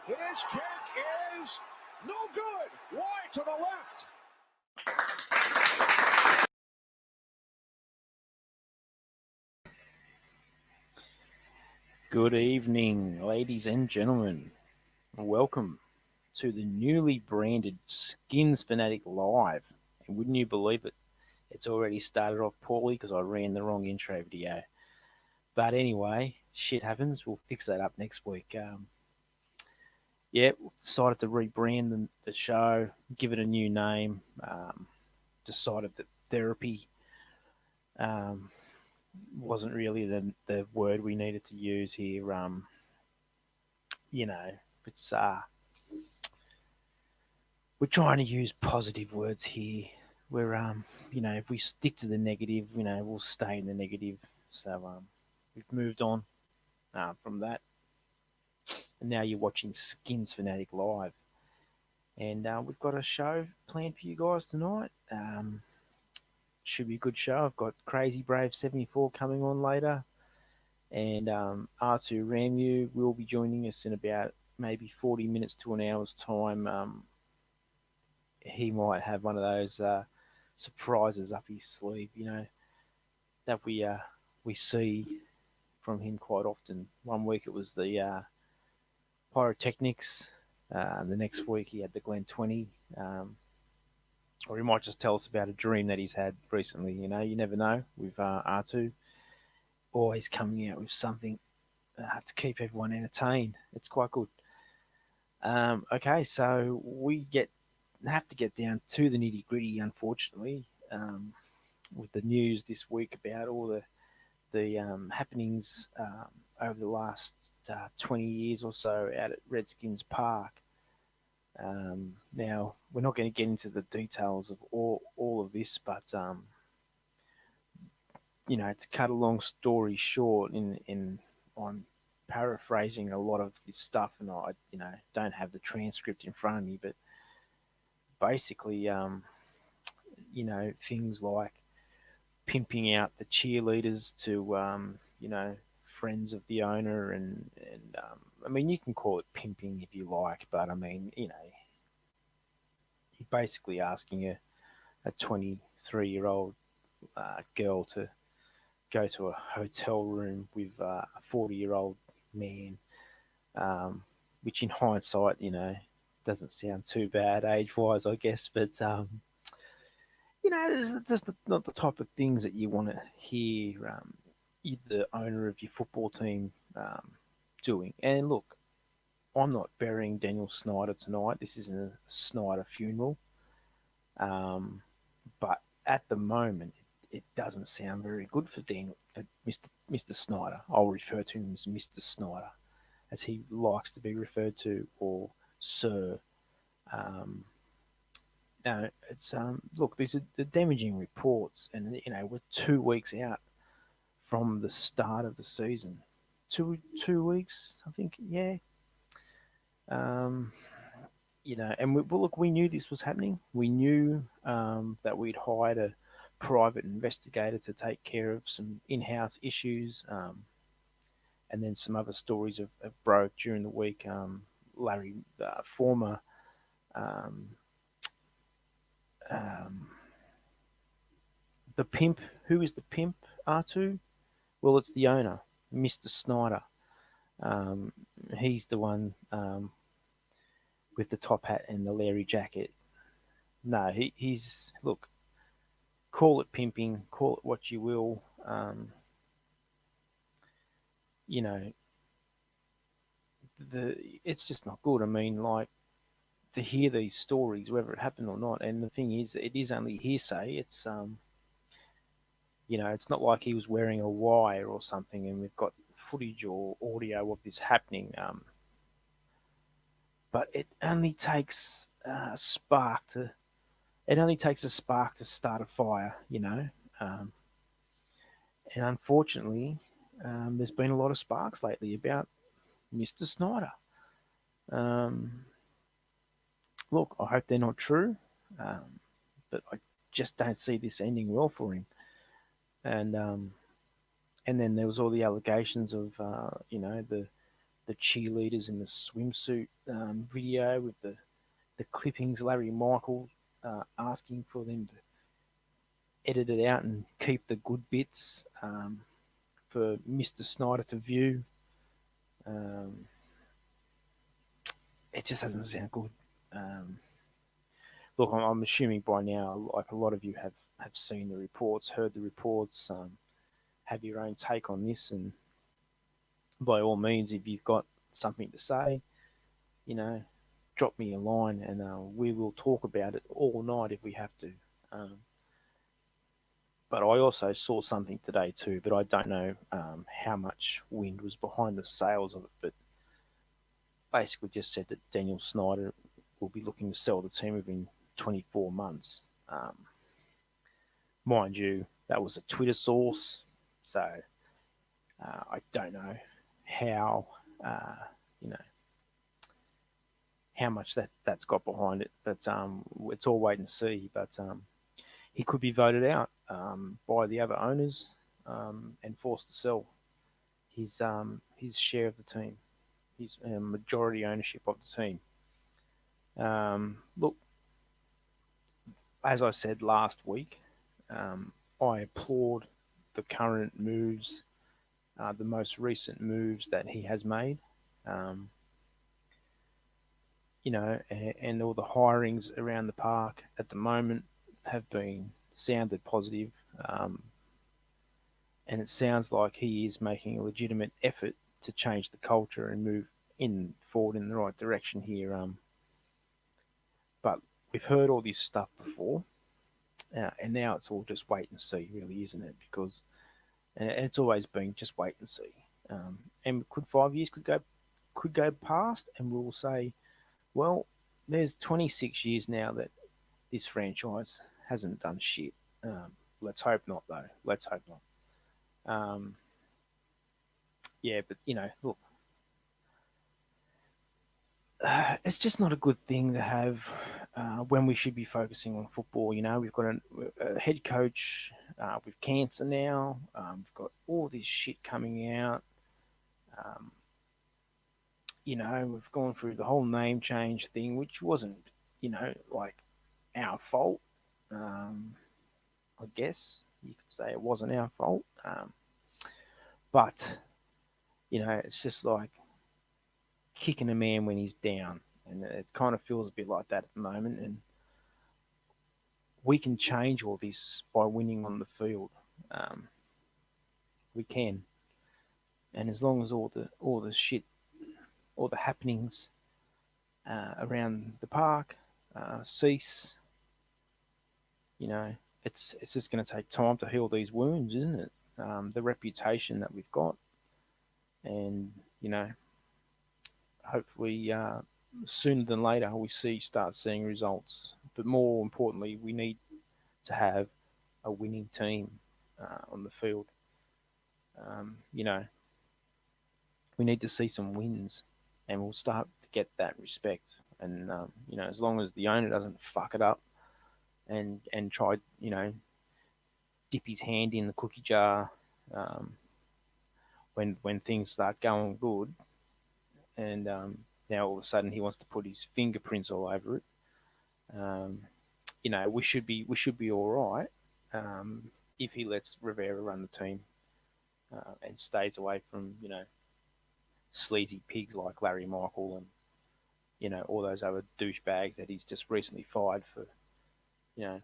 His kick is no good. Wide to the left. Good evening, ladies and gentlemen. Welcome to the newly branded Skinsfanatic Live. And wouldn't you believe it? It's already started off poorly because I ran the wrong intro video. But anyway, shit happens. We'll fix that up next week. We decided to rebrand the show, give it a new name. Decided that therapy wasn't really the word we needed to use here. It's we're trying to use positive words here. We're if we stick to the negative, we'll stay in the negative. So we've moved on from that, and now you're watching Skinsfanatic Live, and we've got a show planned for you guys tonight. Should be a good show. I've got Crazy Brave 74 coming on later, and R2RamU will be joining us in about maybe 40 minutes to an hour's time. He might have one of those surprises up his sleeve, that we see from him quite often. One week it was the pyrotechnics. The next week he had the Glen 20. Or he might just tell us about a dream that he's had recently. You never know with R2. Always coming out with something to keep everyone entertained. It's quite good. Okay, so we have to get down to the nitty gritty, unfortunately, with the news this week about all the happenings over the last 20 years or so out at Redskins Park. Now, we're not going to get into the details of all of this, but to cut a long story short, on paraphrasing a lot of this stuff, and I don't have the transcript in front of me, but basically, things like pimping out the cheerleaders to friends of the owner, and I mean, you can call it pimping if you like, but I mean, you're basically asking a 23-year-old girl to go to a hotel room with a 40-year-old man, which in hindsight, doesn't sound too bad age-wise, I guess, but it's just not the type of things that you want to hear the owner of your football team doing. And look, I'm not burying Daniel Snyder tonight. This isn't a Snyder funeral. But at the moment, it doesn't sound very good for Mr. Snyder. I'll refer to him as Mr. Snyder, as he likes to be referred to, or Sir. It's look, these are the damaging reports, and we're 2 weeks out from the start of the season. Two weeks, I think, yeah. And we knew this was happening. We knew that we'd hired a private investigator to take care of some in-house issues, and then some other stories have broke during the week. Larry, former the pimp. Who is the pimp, R2? Well, it's the owner, Mr. Snyder. He's the one with the top hat and the Larry jacket. no, he's look. Call it pimping, call it what you will. You know, it's just not good. I mean, like to hear these stories, whether it happened or not. And the thing is, it is only hearsay. It's it's not like he was wearing a wire or something, and we've got footage or audio of this happening. But it only takes a spark to. It only takes a spark to start a fire, Um, and unfortunately, there's been a lot of sparks lately about Mr. Snyder. Um, Look, I hope they're not true, but I just don't see this ending well for him. And and then there was all the allegations of the cheerleaders in the swimsuit video with the clippings. Larry Michael asking for them to edit it out and keep the good bits for Mr. Snyder to view. Um, it just doesn't sound good. Um, Look, I'm assuming by now, like a lot of you have seen the reports, heard the reports, have your own take on this, and by all means, if you've got something to say, you know, drop me a line, and we will talk about it all night if we have to. Um, but I also saw something today too, but I don't know how much wind was behind the sails of it. But basically, just said that Daniel Snyder will be looking to sell the team within 24 months. Mind you, that was a Twitter source, so I don't know how uh, you know how much that's got behind it, but it's all wait and see. But he could be voted out by the other owners and forced to sell his share of the team, his majority ownership of the team. Look, as I said last week, I applaud the current moves, the most recent moves that he has made. Um, and all the hirings around the park at the moment have been sounded positive. And it sounds like he is making a legitimate effort to change the culture and move forward in the right direction here. But we've heard all this stuff before, and now it's all just wait and see, really, isn't it? Because and it's always been just wait and see. And could 5 years could go past, and we'll say, well, there's 26 years now that this franchise hasn't done shit. Let's hope not, though. Let's hope not. Yeah, but look, it's just not a good thing to have when we should be focusing on football. We've got a head coach with cancer now. We've got all this shit coming out. Um, we've gone through the whole name change thing, which wasn't, like our fault. I guess you could say it wasn't our fault. But, it's just like kicking a man when he's down. And it kind of feels a bit like that at the moment. And we can change all this by winning on the field. We can. And as long as all the shit, all the happenings around the park cease, it's just going to take time to heal these wounds, isn't it? The reputation that we've got, and hopefully sooner than later we start seeing results. But more importantly, we need to have a winning team on the field. We need to see some wins, and we'll start to get that respect. And as long as the owner doesn't fuck it up and try, dip his hand in the cookie jar when things start going good, and now all of a sudden he wants to put his fingerprints all over it. We should be all right if he lets Rivera run the team and stays away from sleazy pigs like Larry Michael and all those other douchebags that he's just recently fired for you know,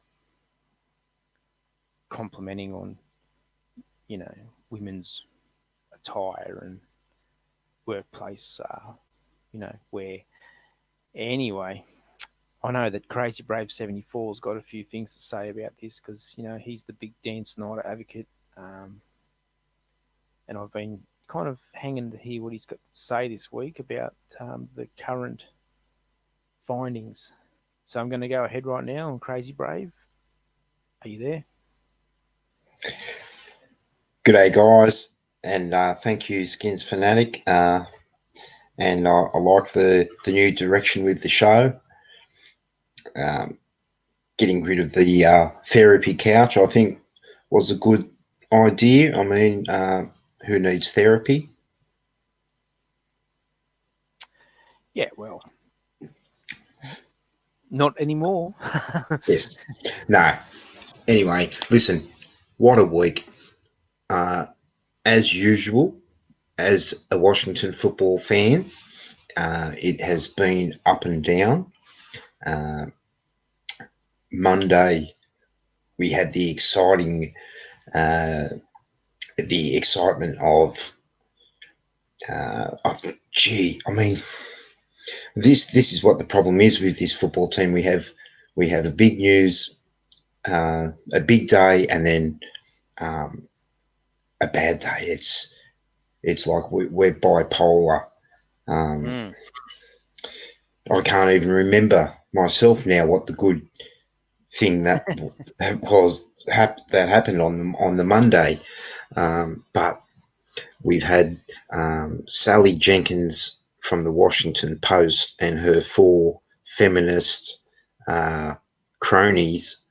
complimenting on, you know, women's attire and workplace, you know, wear. Anyway, I know that Crazy Brave 74's got a few things to say about this because, you know, he's the big Dan Snyder advocate. And I've been kind of hanging to hear what he's got to say this week about the current findings. So I'm going to go ahead right now on Crazy Brave. Are you there? G'day, guys, and thank you, Skinsfanatic. And I like the new direction with the show. Getting rid of the therapy couch, I think, was a good idea. I mean, who needs therapy? Yeah, well, not anymore. Yes. No. Anyway, listen, what a week. As usual, as a Washington football fan, it has been up and down. Monday, we had the excitement of, I mean, this is what the problem is with this football team. We have a big news, a big day, and then a bad day. It's like we're bipolar. I can't even remember myself now what the good thing that was that happened on the Monday, but we've had Sally Jenkins from the Washington Post and her 4 feminist cronies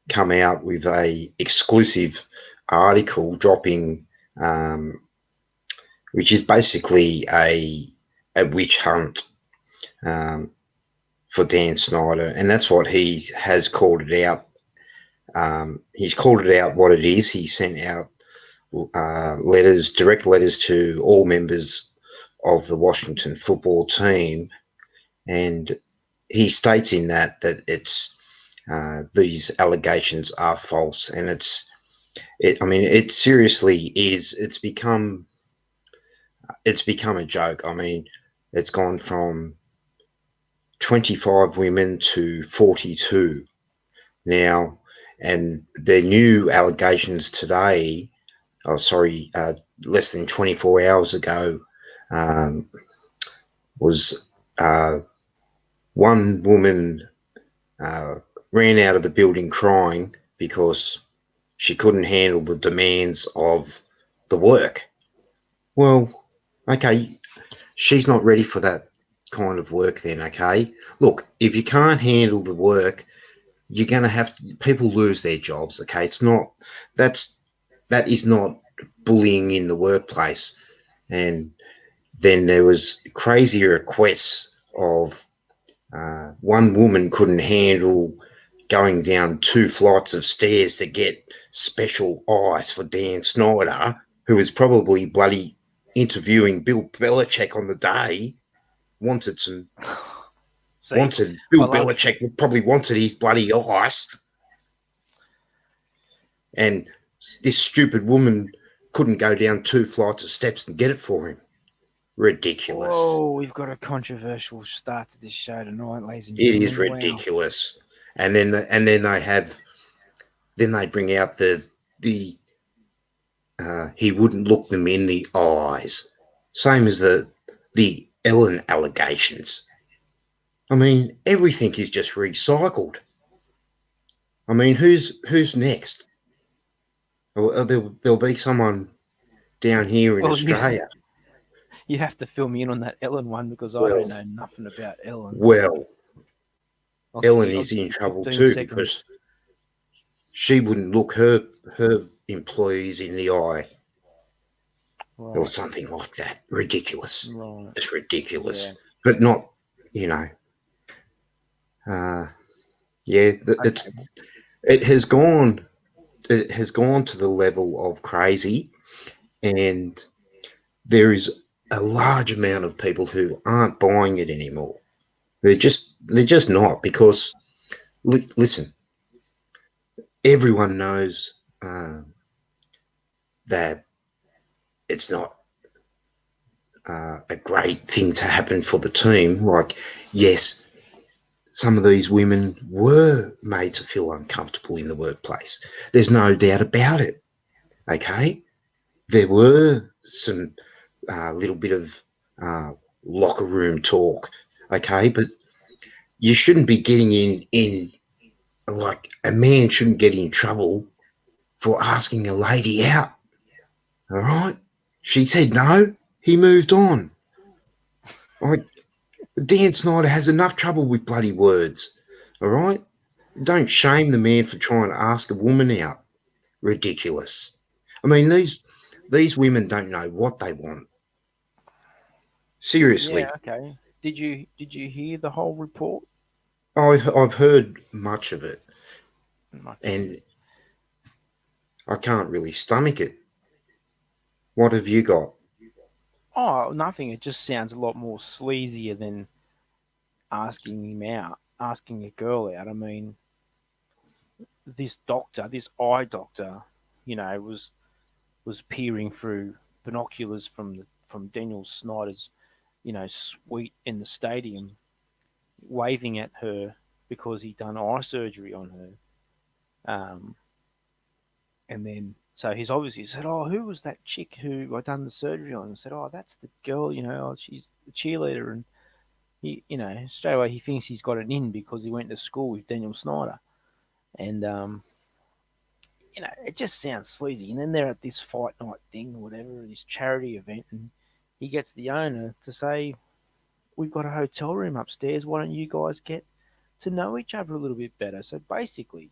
come out with a exclusive article dropping, which is basically a witch hunt for Dan Snyder, and that's what he has called it out. He's called it out what it is. He sent out direct letters to all members of the Washington football team, and he states in that it's these allegations are false, and it seriously is. It's become a joke. I mean, it's gone from 25 women to 42 now, and their new allegations today, less than 24 hours ago, was one woman ran out of the building crying because she couldn't handle the demands of the work. Well, okay, she's not ready for that kind of work then, okay? Look, if you can't handle the work, you're going to have people lose their jobs, okay? That is not bullying in the workplace. And then there was crazy requests of one woman couldn't handle going down 2 flights of stairs to get special ice for Dan Snyder, who was probably bloody interviewing Bill Belichick on the day. Bill Belichick probably wanted his bloody ice, and this stupid woman couldn't go down 2 flights of steps and get it for him. Ridiculous. Oh, we've got a controversial start to this show tonight, ladies and gentlemen. It is ridiculous. Wow. And then they bring out the he wouldn't look them in the eyes, same as the Ellen allegations. I mean, everything is just recycled. I mean, who's next? There'll be someone down here in Australia. You have to fill me in on that Ellen one because I don't know nothing about Ellen. Well, Ellen is in trouble too because she wouldn't look her employees in the eye. Right. Or something like that. Ridiculous. Right. It's ridiculous. Yeah. But not, you know. It has gone to the level of crazy, and there is a large amount of people who aren't buying it anymore. They're just not, because listen, everyone knows that it's not a great thing to happen for the team. Like, yes, some of these women were made to feel uncomfortable in the workplace. There's no doubt about it. Okay, there were some little bit of locker room talk. Okay, but you shouldn't be getting in like a man shouldn't get in trouble for asking a lady out. All right, she said no. He moved on. Like, Dan Snyder has enough trouble with bloody words. All right, don't shame the man for trying to ask a woman out. Ridiculous. I mean, these women don't know what they want. Yeah, Seriously, okay. Did you hear the whole report? I've heard much of it, Much of it. and I can't really stomach it. What have you got? Oh, nothing. It just sounds a lot more sleazier than asking him out, asking a girl out. I mean, this doctor, this eye doctor, was peering through binoculars from Daniel Snyder's, suite in the stadium, waving at her because he'd done eye surgery on her. And then so he's obviously said, "Oh, who was that chick who I done the surgery on?" And said, "Oh, that's the girl. She's the cheerleader." And he, straight away he thinks he's got it in because he went to school with Daniel Snyder, and it just sounds sleazy. And then they're at this fight night thing, or whatever, this charity event, and he gets the owner to say, "We've got a hotel room upstairs. Why don't you guys get to know each other a little bit better?" So basically,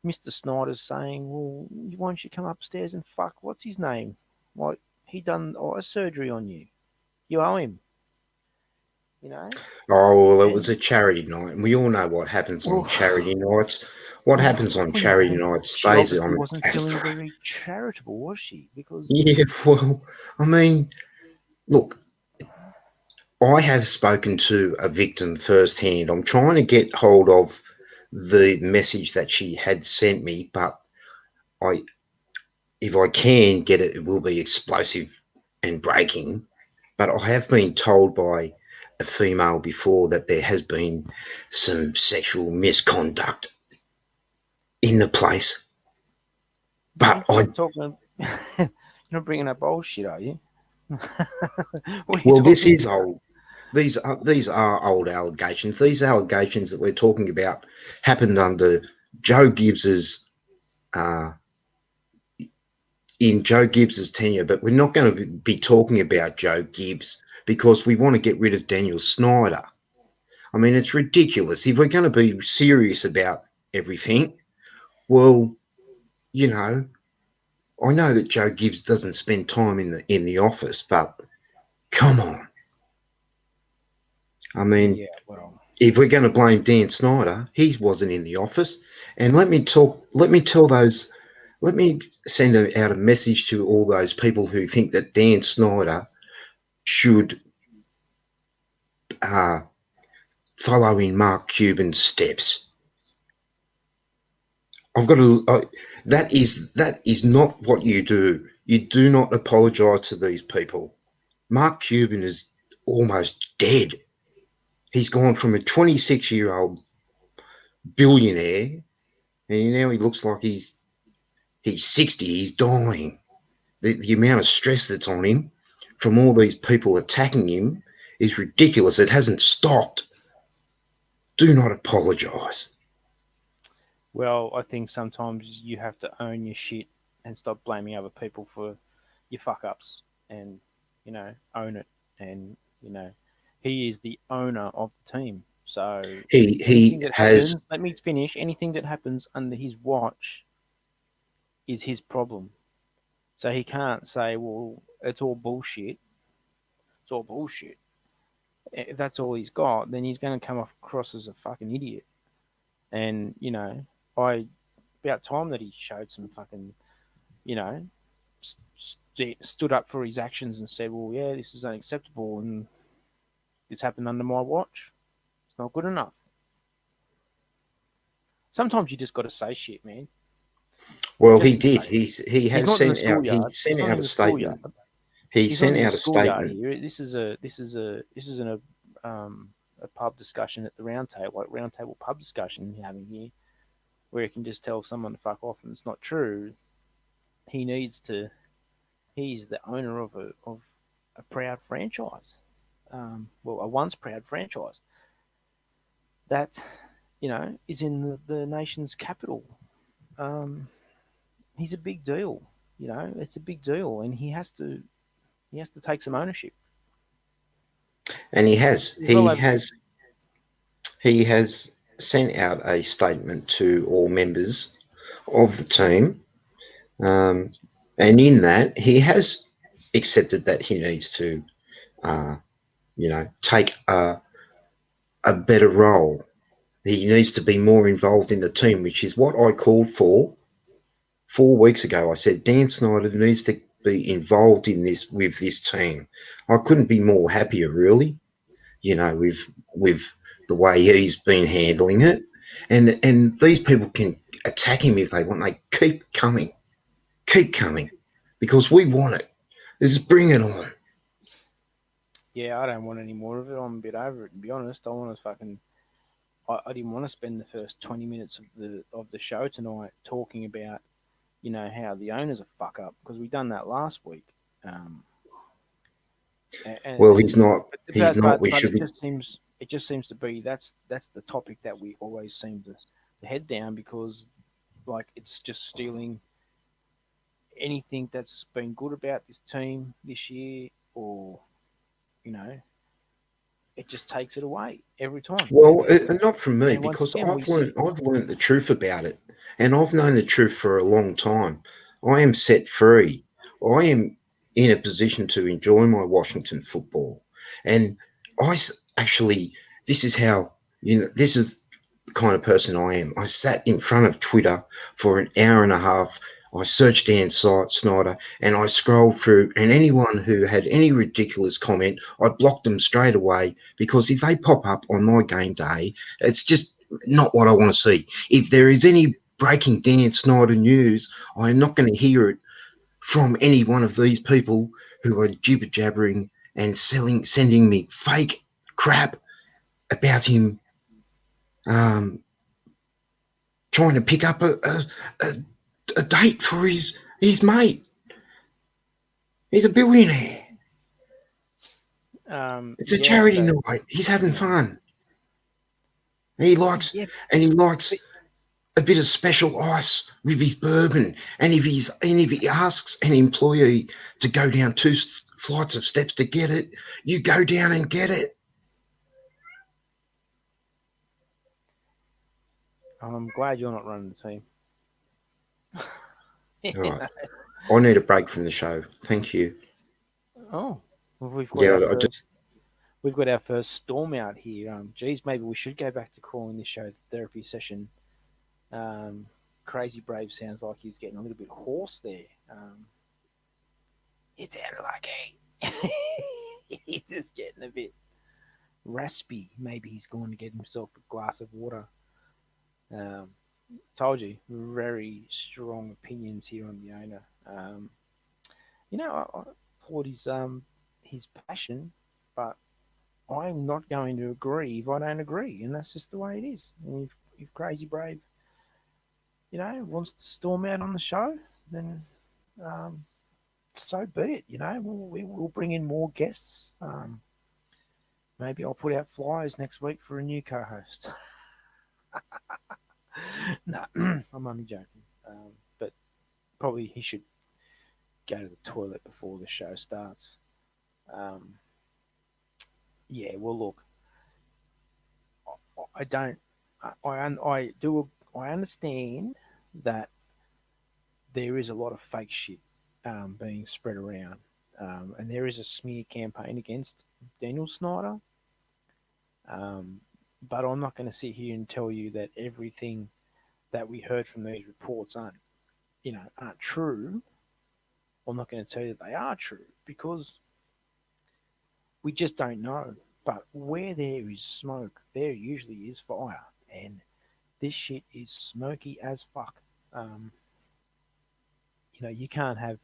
Mr. Snyder's saying, "Well, why don't you come upstairs and fuck what's his name? Like, he done eye surgery on you. You owe him, you know." Oh, well, it was And a charity night, and we all know what happens on well, charity nights. What happens on well, charity nights she stays obviously on. wasn't feeling very charitable, was she? Because Yeah, well, I mean, look, I have spoken to a victim firsthand. I'm trying to get hold of the message that she had sent me, but I, if I can get it, it will be explosive and breaking. But I have been told by a female before that there has been some sexual misconduct in the place. I But think you're talking. You're not bringing up old shit, are you? What are you well, this talking is about? old. These are old allegations. These allegations that we're talking about happened under Joe Gibbs's uh, in Joe Gibbs's tenure, but we're not going to be talking about Joe Gibbs because we want to get rid of Daniel Snyder. I mean, it's ridiculous. If we're going to be serious about everything, well, you know, I know that Joe Gibbs doesn't spend time in the office, but come on. I mean, Yeah, well, if we're going to blame Dan Snyder, he wasn't in the office. And let me send out a message to all those people who think that Dan Snyder should uh, follow in Mark Cuban's steps. I've got to. That is not what you do. You do not apologise to these people. Mark Cuban is almost dead. He's gone from a 26-year-old billionaire, and now he looks like he's 60. He's dying. The amount of stress that's on him from all these people attacking him is ridiculous. It hasn't stopped. Do not apologise. well, I think sometimes you have to own your shit and stop blaming other people for your fuck ups, and own it. And he is the owner of the team, so He anything that has. happens, let me finish. Anything that happens under his watch is his problem. So he can't say, "Well, it's all bullshit. It's all bullshit." If that's all he's got, then he's going to come across as a fucking idiot. And I about time that he showed some fucking, you know, stood up for his actions and said, "Well, yeah, this is unacceptable, and this happened under my watch. It's not good enough." Sometimes you just got to say shit, man. Well, he Just to did. say it. He He's has not in the sent out. He schoolyard. He's sent not out in a the statement. schoolyard. He He's not sent in the out a schoolyard statement. here. This isn't a pub discussion at the round table, like round table pub discussion you're having here, where you can just tell someone to fuck off and it's not true. He needs to. He's the owner of a proud franchise. Well, a once proud franchise that is in the nation's capital. He's a big deal. It's a big deal, and he has to take some ownership. And he has. He's well over. He has sent out a statement to all members of the team, and in that he has accepted that he needs to, take a better role. He needs to be more involved in the team, which is what I called for 4 weeks ago. I said Dan Snyder needs to be involved in this with this team. I couldn't be more happier, really. With the way he's been handling it, and these people can attack him if they want. They keep coming, because we want it. Just bring it on. Yeah, I don't want any more of it. I'm a bit over it, to be honest. I want to fucking. I didn't want to spend the first 20 minutes of the show tonight talking about, how the owner's a fuck up, because we done that last week. Well, he's not. He's But, not. We but should it be. just seems to be that's the topic that we always seem to head down, because like it's just stealing anything that's been good about this team this year, or it just takes it away every time. Well, not from me, And once because again, we see. I've learned the truth about it, and I've known the truth for a long time. I am set free. I am in a position to enjoy my Washington football, and actually, this is how this is the kind of person I am. I sat in front of Twitter for an hour and a half. I searched Dan Snyder, and I scrolled through, and anyone who had any ridiculous comment, I blocked them straight away, because if they pop up on my game day, it's just not what I want to see. If there is any breaking Dan Snyder news, I am not going to hear it from any one of these people who are jibber jabbering and sending me fake crap about him trying to pick up a date for his mate. He's a billionaire. It's a Yeah, charity but night. He's having fun. He likes yeah, a bit of special ice with his bourbon. And if he asks an employee to go down 2 flights of steps to get it, you go down and get it. I'm glad you're not running the team. All right. I need a break from the show. Thank you. Oh, well, we've got Yeah, our first. We've got our first storm out here. Geez, maybe we should go back to calling this show the therapy session. Crazy Brave sounds like he's getting a little bit hoarse there. It sounded like he's just getting a bit raspy. Maybe he's going to get himself a glass of water. Told you, very strong opinions here on the owner. I applaud his passion, but I'm not going to agree if I don't agree, and that's just the way it is. And if Crazy Brave, wants to storm out on the show, then so be it. We'll bring in more guests. Maybe I'll put out flyers next week for a new co-host. No, I'm only joking. But probably he should go to the toilet before the show starts. Yeah, well, look, I don't. I understand that there is a lot of fake shit being spread around, and there is a smear campaign against Daniel Snyder. But I'm not going to sit here and tell you that everything that we heard from these reports aren't true. I'm not going to tell you that they are true, because we just don't know. But where there is smoke, there usually is fire, and this shit is smoky as fuck. You can't have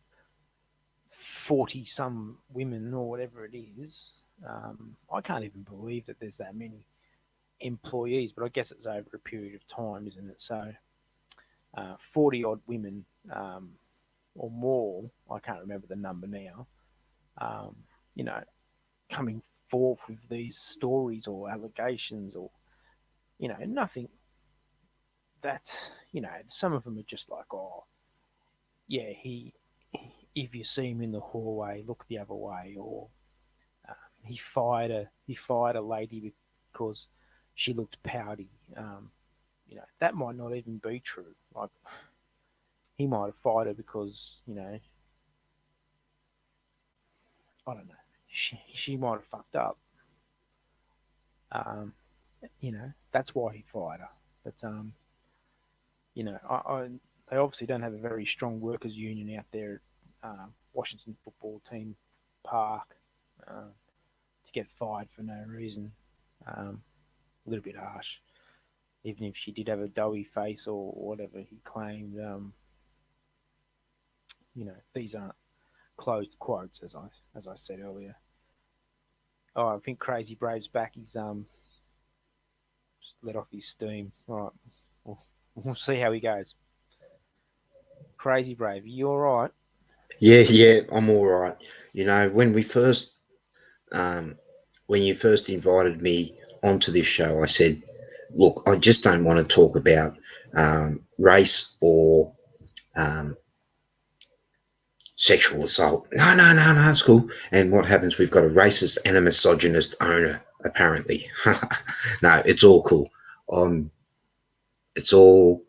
40 some women or whatever it is. I can't even believe that there's that many employees, but I guess it's over a period of time, isn't it? So 40 odd women or more, I can't remember the number now, coming forth with these stories or allegations or, nothing that, some of them are just like, oh, yeah, if you see him in the hallway, look the other way, or he fired a lady because she looked pouty. That might not even be true. Like, he might have fired her because, I don't know, she might have fucked up. That's why he fired her. But they obviously don't have a very strong workers' union out there at Washington football team park to get fired for no reason. A little bit harsh. Even if she did have a doughy face or whatever he claimed, these aren't closed quotes, as I said earlier. Oh, I think Crazy Brave's back. He's just let off his steam. All right, we'll see how he goes. Crazy Brave, are you all right? Yeah, I'm all right. When you first invited me onto this show, I said, look, I just don't want to talk about race or sexual assault. No, it's cool. And what happens? We've got a racist and a misogynist owner, apparently. No, it's all cool. It's all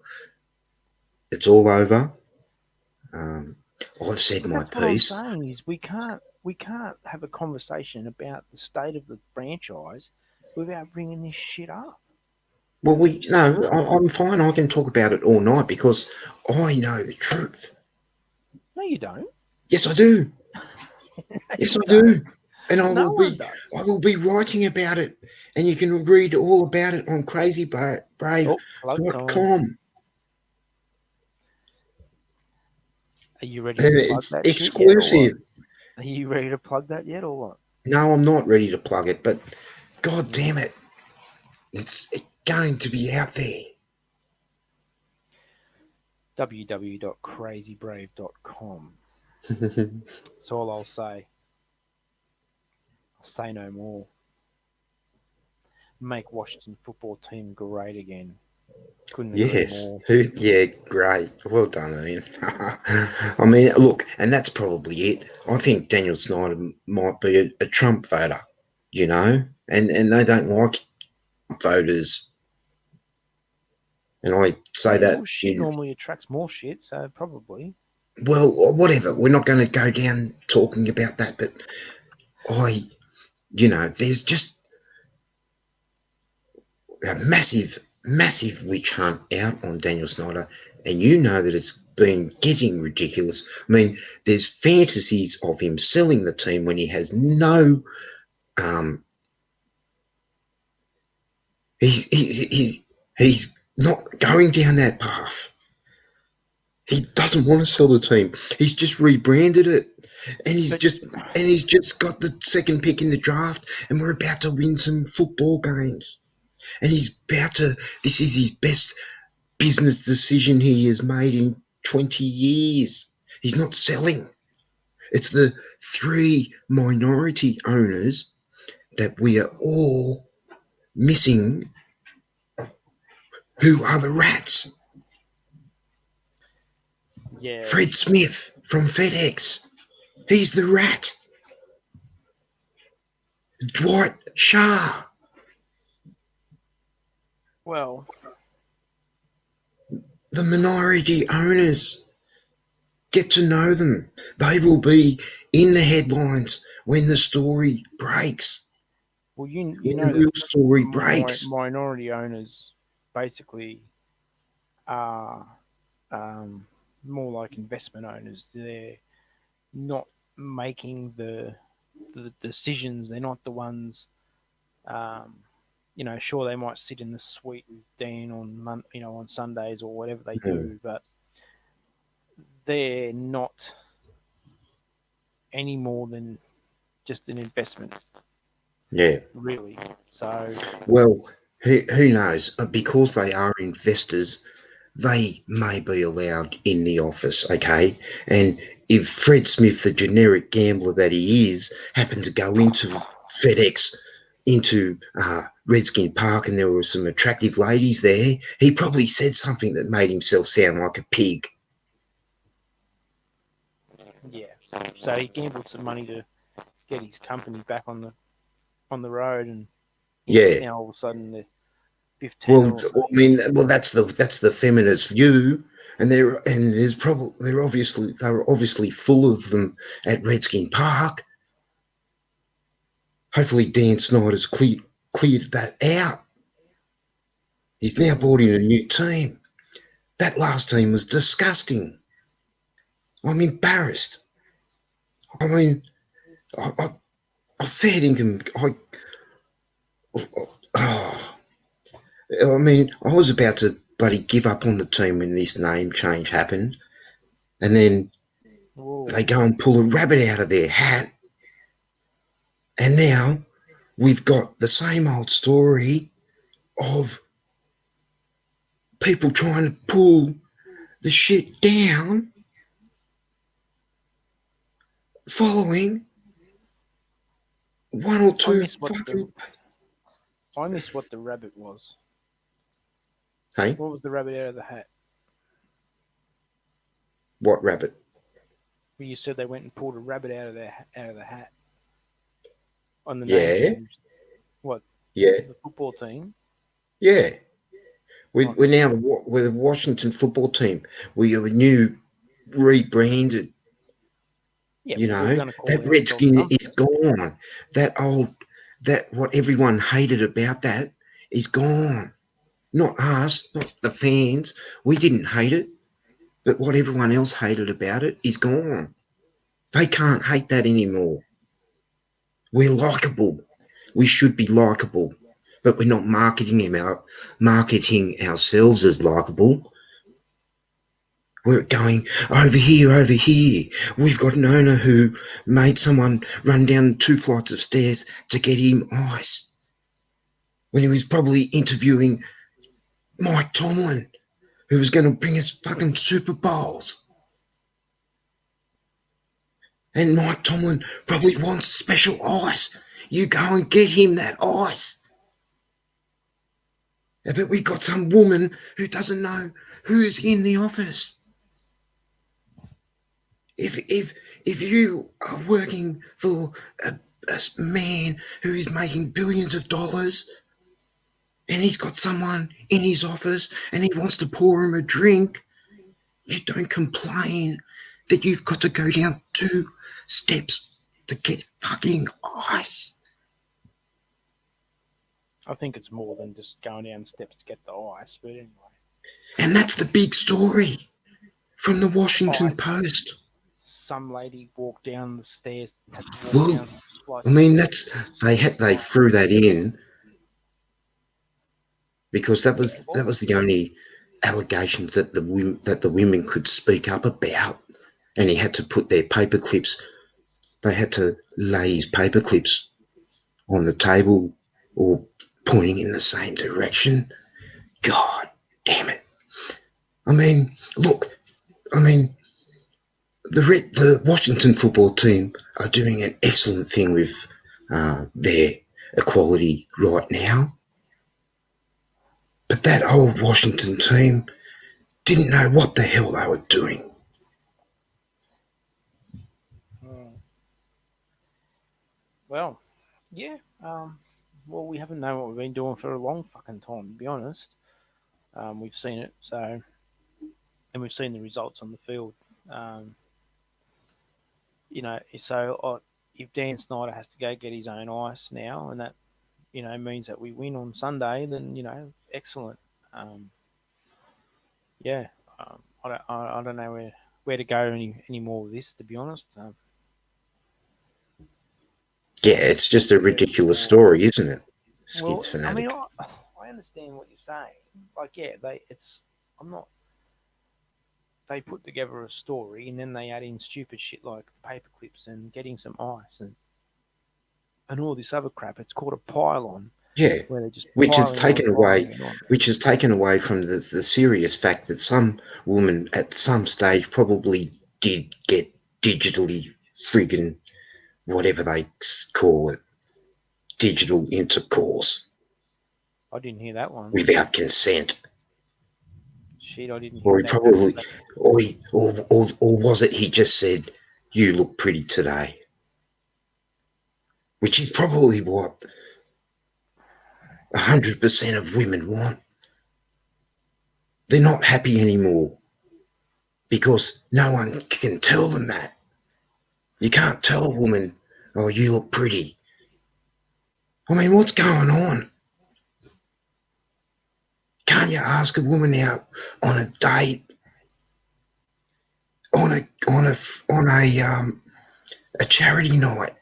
over. I've said But my that's what I'm piece. saying is we can't have a conversation about the state of the franchise without bringing this shit up. Well, Just can't. I'm fine. I can talk about it all night because I know the truth. No, you don't. Yes, I do. Yes, You I do. don't. And No one does. I will be writing about it, and you can read all about it on Oh, plug time. crazybrave.com. Are you ready And to plug it's that shit yet, or what? exclusive. Are you ready to plug that yet, or what? No, I'm not ready to plug it, but God Yeah. damn it, it's going to be out there. www.crazybrave.com. That's all I'll say. I'll say no more. Make Washington football team great again. Couldn't agree Yes. more. Yeah, great. Well done, Ian. I mean, look, and that's probably it. I think Daniel Snyder might be a Trump voter, and they don't like voters. And I say Yeah, that well, shit normally attracts more shit, so probably. well, whatever. We're not going to go down talking about that, but there's just a massive witch hunt out on Daniel Snyder, and you know that it's been getting ridiculous. I mean, there's fantasies of him selling the team when he has no. He's not going down that path. He doesn't want to sell the team. He's just rebranded it, and he's just got the second pick in the draft, and we're about to win some football games. And he's about to. This is his best business decision he has made in 20 years. He's not selling. It's the 3 minority owners that we are all missing, who are the rats. Yeah. Fred Smith from FedEx. He's the rat. Dwight Shah. Well, The minority owners. Get to know them. They will be in the headlines when the story breaks. well, you When know the that real story breaks. minority owners basically are more like investment owners. They're not making the decisions. They're not the ones, sure they might sit in the suite with Dan on Sundays or whatever they do, but they're not any more than just an investment. Yeah. Really. So. Well, who knows? Because they are investors, they may be allowed in the office, okay? And if Fred Smith, the generic gambler that he is, happened to go into FedEx, into Redskin Park, and there were some attractive ladies there, he probably said something that made himself sound like a pig. Yeah. So he gambled some money to get his company back on the road, and now all of a sudden the Biff Tanner. Well, that's the feminist view, and they were obviously full of them at Redskin Park. Hopefully, Dan Snyder's cleared that out. He's now brought in a new team. That last team was disgusting. I'm embarrassed. I mean, I fair income. I was about to bloody give up on the team when this name change happened, and then they go and pull a rabbit out of their hat, and now we've got the same old story of people trying to pull the shit down following one or two I miss what the rabbit was. Hey? What was the rabbit out of the hat? What rabbit? Well, you said they went and pulled a rabbit out of the hat on the name change. What? Yeah. The football team? Yeah. We're the Washington football team. We are a new rebranded. Yeah, that Redskin is gone. That what everyone hated about that is gone. Not us, not the fans. We didn't hate it, but what everyone else hated about it is gone. They can't hate that anymore. We're likable. We should be likable, but we're not marketing ourselves as likable. We're going over here. We've got an owner who made someone run down 2 flights of stairs to get him ice when he was probably interviewing Mike Tomlin, who was going to bring us fucking Super Bowls. And Mike Tomlin probably wants special ice. You go and get him that ice. But we got some woman who doesn't know who's in the office. If you are working for a man who is making billions of dollars and he's got someone in his office and he wants to pour him a drink, you don't complain that you've got to go down 2 steps to get fucking ice. I think it's more than just going down steps to get the ice, but anyway. And that's the big story from the Washington Post. Some lady walked down the stairs. Well, I mean, they threw that in because that was the only allegations that the women could speak up about, and he had to put their paper clips. They had to lay his paper clips on the table or pointing in the same direction. God damn it! I mean, look. I mean, the Washington football team are doing an excellent thing with their equality right now. But that old Washington team didn't know what the hell they were doing. Well, yeah. Well, we haven't known what we've been doing for a long fucking time, to be honest. We've seen it, and we've seen the results on the field. So if Dan Snyder has to go get his own ice now, and that means that we win on Sunday, then excellent. I don't know where to go any more with this, to be honest. Yeah, it's just a ridiculous story, isn't it? Skins I mean, Fanatic. I understand what you're saying. Like, yeah, I'm not. They put together a story and then they add in stupid shit like paper clips and getting some ice and all this other crap. It's called a pylon, Yeah, where they're just which has piling on, taken away, piling on. from the serious fact that some woman at some stage probably did get digitally friggin' whatever they call it, digital intercourse I didn't hear that one. without consent. Shit, I didn't Or hear he that. probably, or was it he just said, "You look pretty today," which is probably what 100% of women want. They're not happy anymore because no one can tell them that. You can't tell a woman, "Oh, you look pretty." I mean, what's going on? Can't you ask a woman out on a date, on a charity night,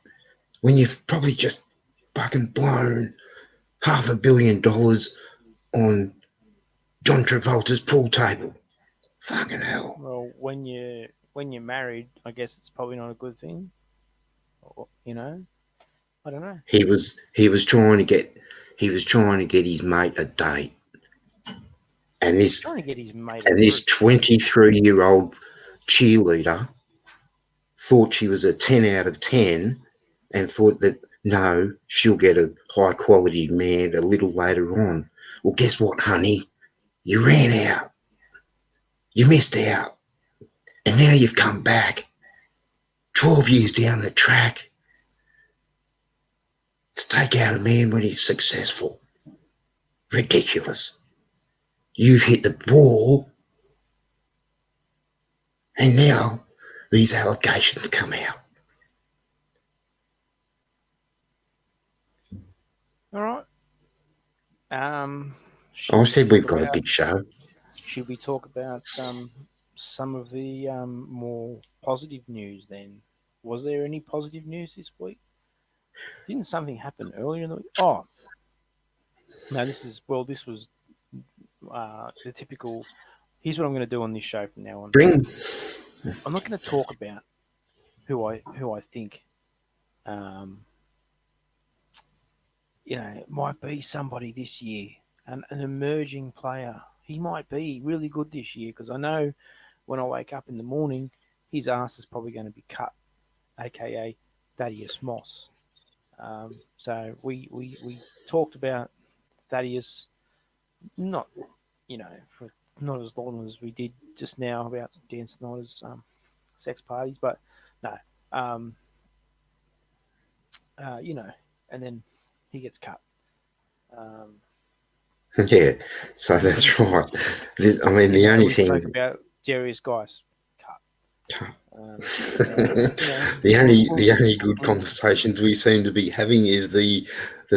when you've probably just fucking blown $500 million on John Travolta's pool table? Fucking hell. Well, when you're married, I guess it's probably not a good thing. Or, I don't know. He was trying to get his mate a date, and He's this trying to get his mate a and this drink. 23-year-old cheerleader thought she was a 10 out of 10 and thought that no, she'll get a high quality man a little later on. Well, guess what, honey? You ran out. You missed out. And now you've come back 12 years down the track to take out a man when he's successful. Ridiculous. You've hit the wall, and now these allegations come out. All right. I Should we said talk we've got a about? big show. Should we talk about some of the more positive news then? Was there any positive news this week? Didn't something happen earlier in the week? Oh, no, this was the typical. Here's what I'm going to do on this show from now on. Bring. I'm not going to talk about who I think, um, might be somebody this year, an emerging player. He might be really good this year because I know when I wake up in the morning, his ass is probably going to be cut, aka Thaddeus Moss. So we talked about Thaddeus, not for not as long as we did just now about Dan Snyder's sex parties, but no, um, and then he gets cut. Yeah, so that's right. I mean, the only We spoke thing. about Darius Guys cut. The only good conversations we seem to be having is the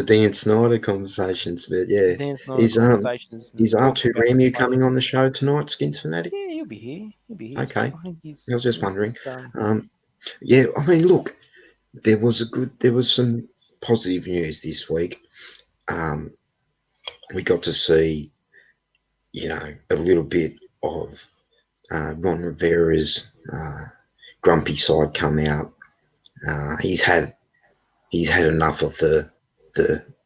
Dan Snyder conversations. But The yeah, Dan Snyder is conversations and is talking about the R2RamU coming players. on the show tonight, Skinsfanatic? Yeah, he'll be here. He'll be here. Okay, I think I was just he's wondering. just Yeah, I mean, look, there was some positive news this week. We got to see, a little bit of Ron Rivera's grumpy side come out. He's had enough of the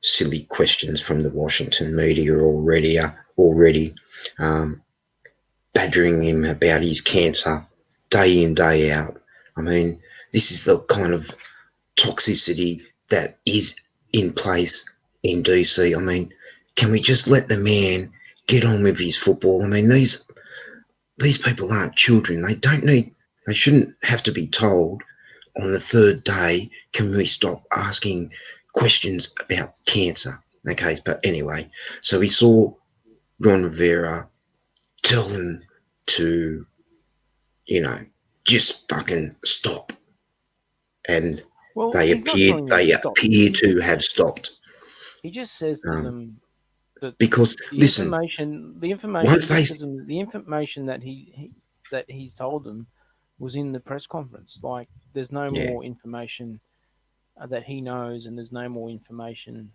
silly questions from the Washington media already, badgering him about his cancer day in, day out. I mean, this is the kind of toxicity that is in place in DC. I mean, can we just let the man get on with his football? I mean, these people aren't children. They shouldn't have to be told on the third day, can we stop asking questions about cancer? Okay, but anyway, so we saw Ron Rivera tell them to, just fucking stop. And well. they He's not telling them to stop. appear to have stopped. He just says to them that Because, the listen, information, the information, once he they, just gives them the information that that he's told them was in the press conference. Like, there's no yeah, more information that he knows, and there's no more information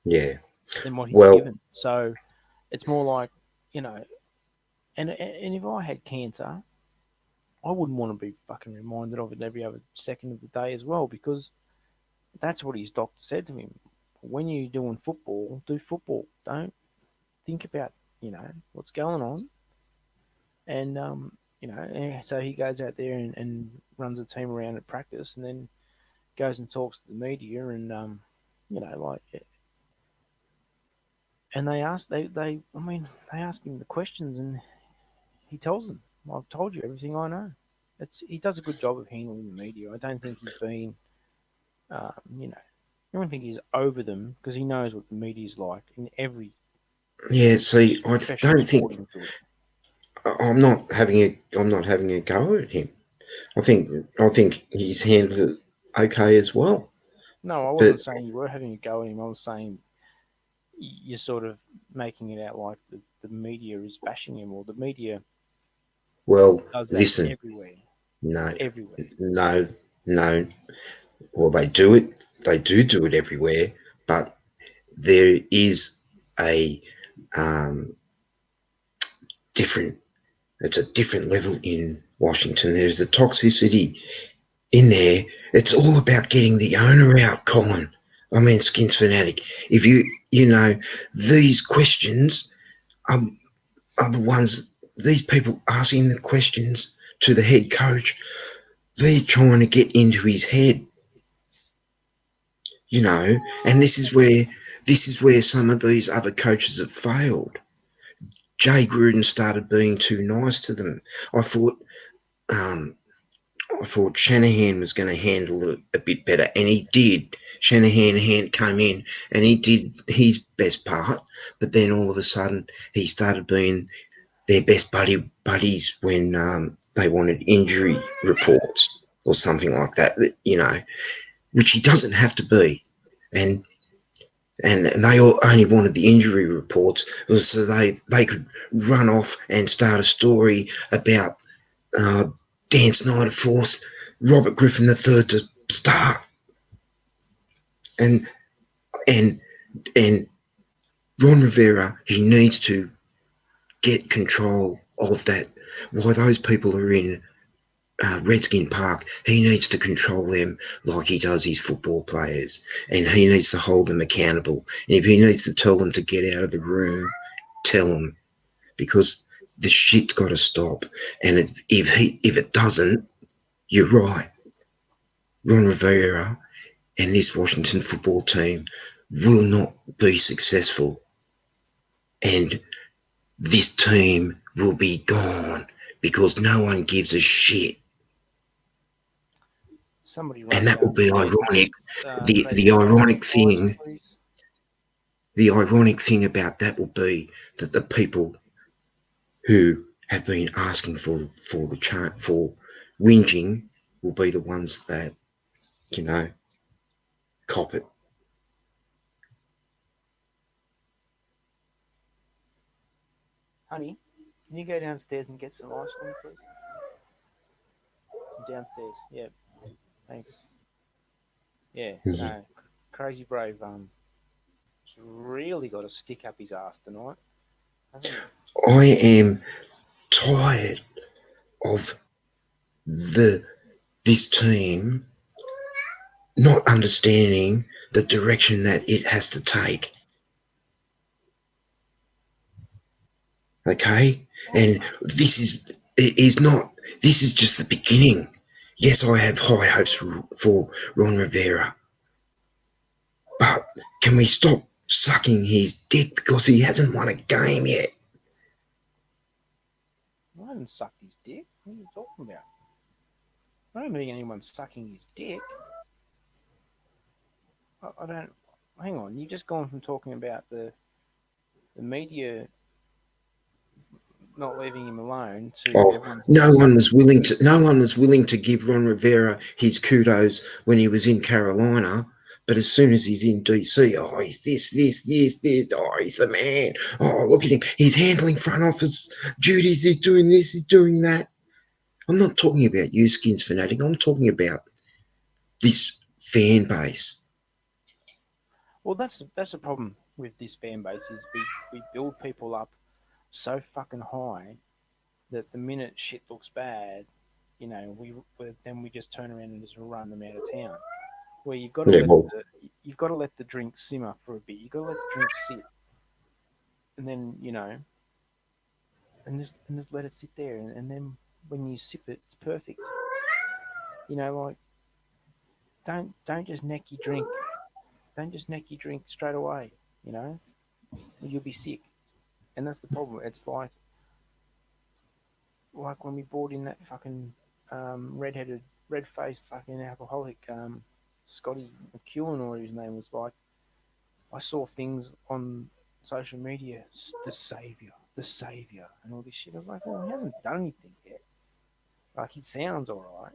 Yeah. than what he's Well, given. So it's more like, you know, and if I had cancer, I wouldn't want to be fucking reminded of it every other second of the day as well, because that's what his doctor said to him. When you're doing football, do football. Don't think about, what's going on. And, so he goes out there and runs a team around at practice, and then goes and talks to the media, and, and they ask, they ask him the questions, and he tells them, I've told you everything I know. He does a good job of handling the media. I don't think he's been, um, you know, I don't think he's over them, because he knows what the media's like in every yeah. See, I professional don't think sporting field. I'm not having a go at him. I think he's handled it okay as well. No, I But wasn't saying you were having a go at him. I was saying you're sort of making it out like the media is bashing him, or the media well, does that listen, everywhere. no, Everywhere. no, no. Well, they do it. They do it everywhere, but there is a different. It's a different level in Washington. There's a toxicity in there. It's all about getting the owner out, Colin. I mean, Skinsfanatic. If these questions are the ones. These people asking the questions to the head coach. They're trying to get into his head, and this is where some of these other coaches have failed. Jay Gruden started being too nice to them. I thought um, I thought Shanahan was going to handle it a bit better, and he did. Shanahan came in and he did his best part, but then all of a sudden he started being their best buddies when they wanted injury reports or something like that, which he doesn't have to be. And they all only wanted the injury reports so they could run off and start a story about Dan Snyder forced Robert Griffin III to start, and and and Ron Rivera, he needs to get control of that. Why those people are in Redskin Park, he needs to control them like he does his football players, and he needs to hold them accountable. And if he needs to tell them to get out of the room, tell them, because the shit's got to stop. And if it doesn't, you're right. Ron Rivera and this Washington football team will not be successful, and this team will be gone because no one gives a shit. Somebody And run that will down be ironic. The Crazy Brave ironic advice, thing, please. the ironic thing about that will be that the people who have been asking for the chart for whinging will be the ones that cop it. Honey, can you go downstairs and get some ice cream, please? Downstairs. Yeah. Thanks. Yeah. Yeah. No. Crazy Brave. He's really got a stick up his ass tonight, hasn't he? I am tired of this team not understanding the direction that it has to take. Okay? And this is just the beginning. Yes, I have high hopes for Ron Rivera, but can we stop sucking his dick because he hasn't won a game yet? I haven't sucked his dick. What are you talking about? I don't think anyone's sucking his dick. I don't. Hang on. You've just gone from talking about the media not leaving him alone to Oh, everyone no one sucking was his willing dick. to. No one was willing to give Ron Rivera his kudos when he was in Carolina. But as soon as he's in DC, oh, he's this. Oh, he's the man. Oh, look at him. He's handling front office duties. He's doing this. He's doing that. I'm not talking about you, Skinsfanatic. I'm talking about this fan base. Well, that's the problem with this fan base is we build people up so fucking high that the minute shit looks bad, then we just turn around and just run them out of town. Where Yeah, well, you've got to let the drink simmer for a bit. You've got to let the drink sit, and then and just let it sit there, and then when you sip it, it's perfect. Like don't just neck your drink. Don't just neck your drink straight away. You know, you'll be sick, and that's the problem. It's like when we brought in that fucking red-headed, red-faced fucking alcoholic, Scotty McEwen, or his name was. Like, I saw things on social media, the savior, and all this shit. I was like, well, he hasn't done anything yet. Like, he sounds all right.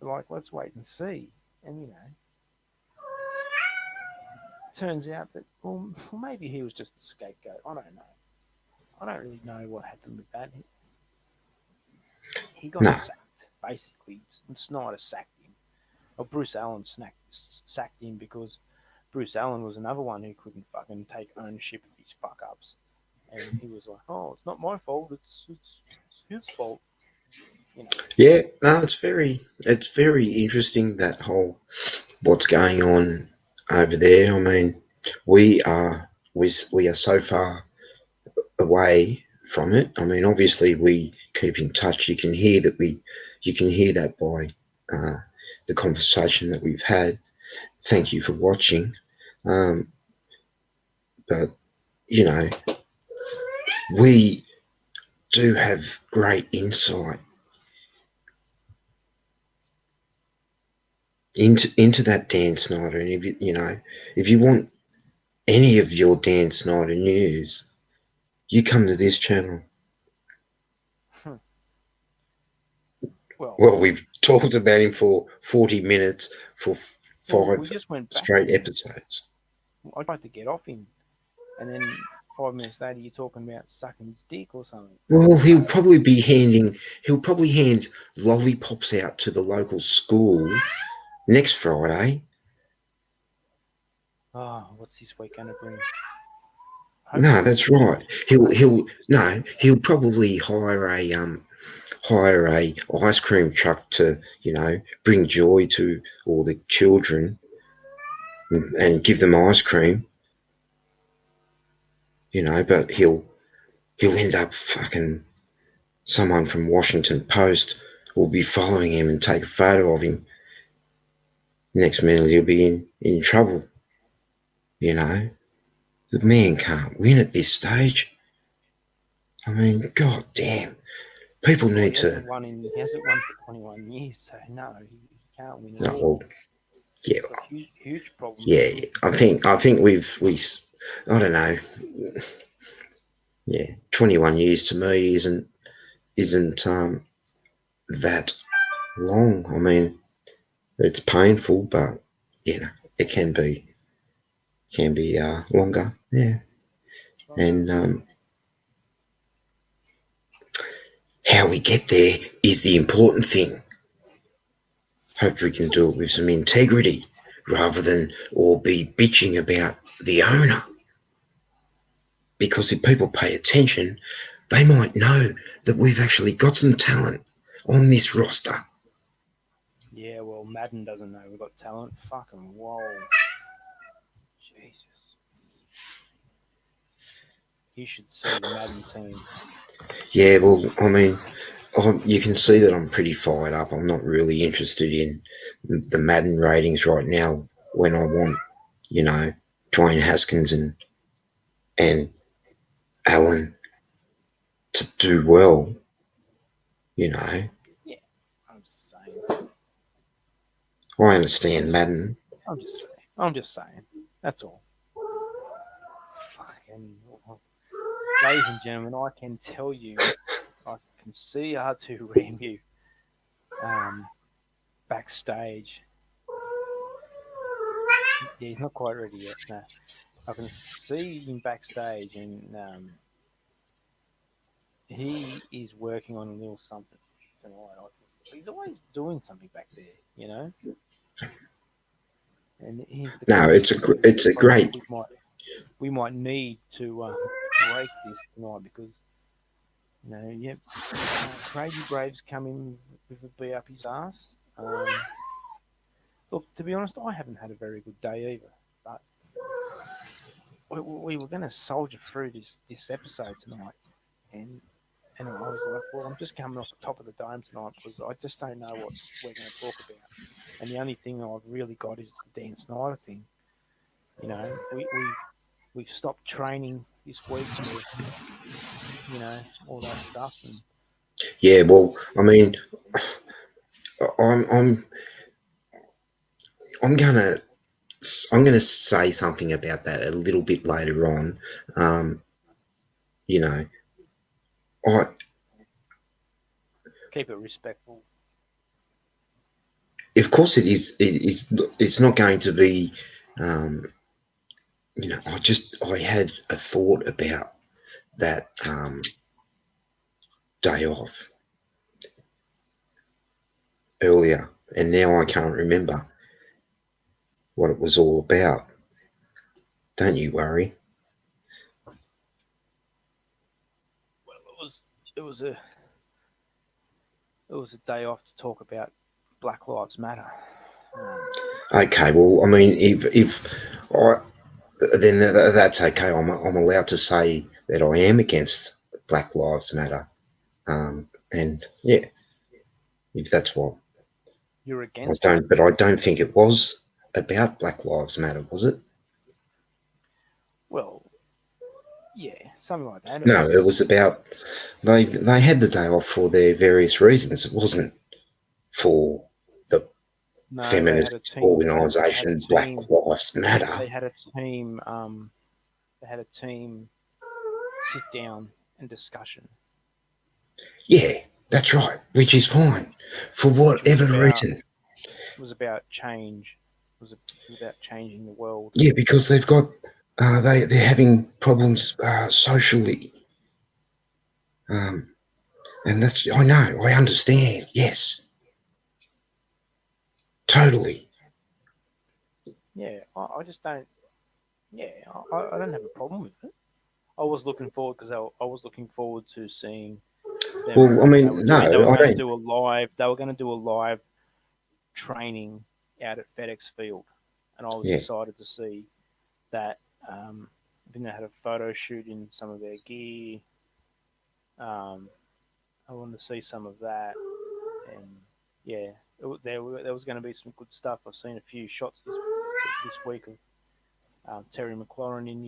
But, like, let's wait and see. And turns out that well, maybe he was just a scapegoat. I don't know. I don't really know what happened with that. He got no. sacked, basically. Snyder sacked him. Well, Bruce Allen sacked him because Bruce Allen was another one who couldn't fucking take ownership of his fuck ups. And he was like, oh, it's not my fault, it's his fault. Yeah, no, it's very interesting, that whole what's going on over there. I mean, we are so far away from it. I mean, obviously we keep in touch. You can hear that by the conversation that we've had. Thank you for watching. But you know, we do have great insight into that Dan Snyder, and if you want any of your Dan Snyder news, you come to this channel. Well, we've talked about him for 40 minutes for we five just went back straight to him. episodes. I tried to get off him, and then 5 minutes later, you're talking about sucking his dick or something. Well, he'll probably hand lollipops out to the local school next Friday. Oh, what's this week going to bring? No, that's right. He'll probably hire a ice cream truck to bring joy to all the children and give them ice cream. But he'll end up fucking someone from Washington Post will be following him and take a photo of him. Next minute he'll be in trouble. The man can't win at this stage. I mean, god damn. People need he to. He hasn't won for 21 years, so no, he can't win at all. Well, yeah, He's got huge problems. Yeah, I think we I don't know. Yeah, 21 years to me isn't that long. I mean, it's painful, but it can be longer. Yeah, and how we get there is the important thing. Hope we can do it with some integrity rather than all be bitching about the owner. Because if people pay attention, they might know that we've actually got some talent on this roster. Yeah, well, Madden doesn't know we've got talent. Fucking whoa. Jesus. You should see the Madden team. Yeah, well, I mean, you can see that I'm pretty fired up. I'm not really interested in the Madden ratings right now when I want, Dwayne Haskins and Allen to do well, Yeah, I'm just saying. I understand Madden. I'm just saying. That's all. Fucking. Ladies and gentlemen, I can tell you, I can see R2RamU backstage. Yeah, he's not quite ready yet. No. I can see him backstage, and he is working on a little something tonight. He's always doing something back there, And here's the No, it's a great. we might need to break this tonight because Crazy Brave's come in with a bee up his ass. Look, to be honest, I haven't had a very good day either. But we were going to soldier through this episode tonight, and I was like, well, I'm just coming off the top of the dome tonight because I just don't know what we're going to talk about. And the only thing I've really got is the Dan Snyder thing. We've stopped training this week, so all that stuff. And Yeah, well, I mean, I'm I'm gonna I'm gonna say something about that a little bit later on. You know, I keep it respectful. of course it is. It's not going to be. I had a thought about that day off earlier, and now I can't remember what it was all about. Don't you worry. Well, it was a day off to talk about Black Lives Matter. Okay, well, I mean, if I then that's okay. I'm allowed to say that I am against Black Lives Matter, and yeah, if that's what You're I against it? don't, but I don't think it was about Black Lives Matter, was it? Well, yeah, something like that. No, it was about they had the day off for their various reasons. It wasn't for the No, they had a feminist team. They had a organisation Black team. Lives Matter. They had a team. They had a team sit down and discussion. Yeah, that's right, which is fine for whatever reason. It was about change. It was about changing the world. Yeah, because they've got they're having problems socially, and that's I understand. Yes, totally. Yeah, I just don't. Yeah, I don't have a problem with it. I was looking forward because I was looking forward to seeing them. Well, I mean, no, They were I going to don't. do a live. They were going to do a live training out at FedEx Field, and I was Yeah, excited to see that. I think they had a photo shoot in some of their gear. I wanted to see some of that, and yeah, there was going to be some good stuff. I've seen a few shots this week of Terry McLaurin in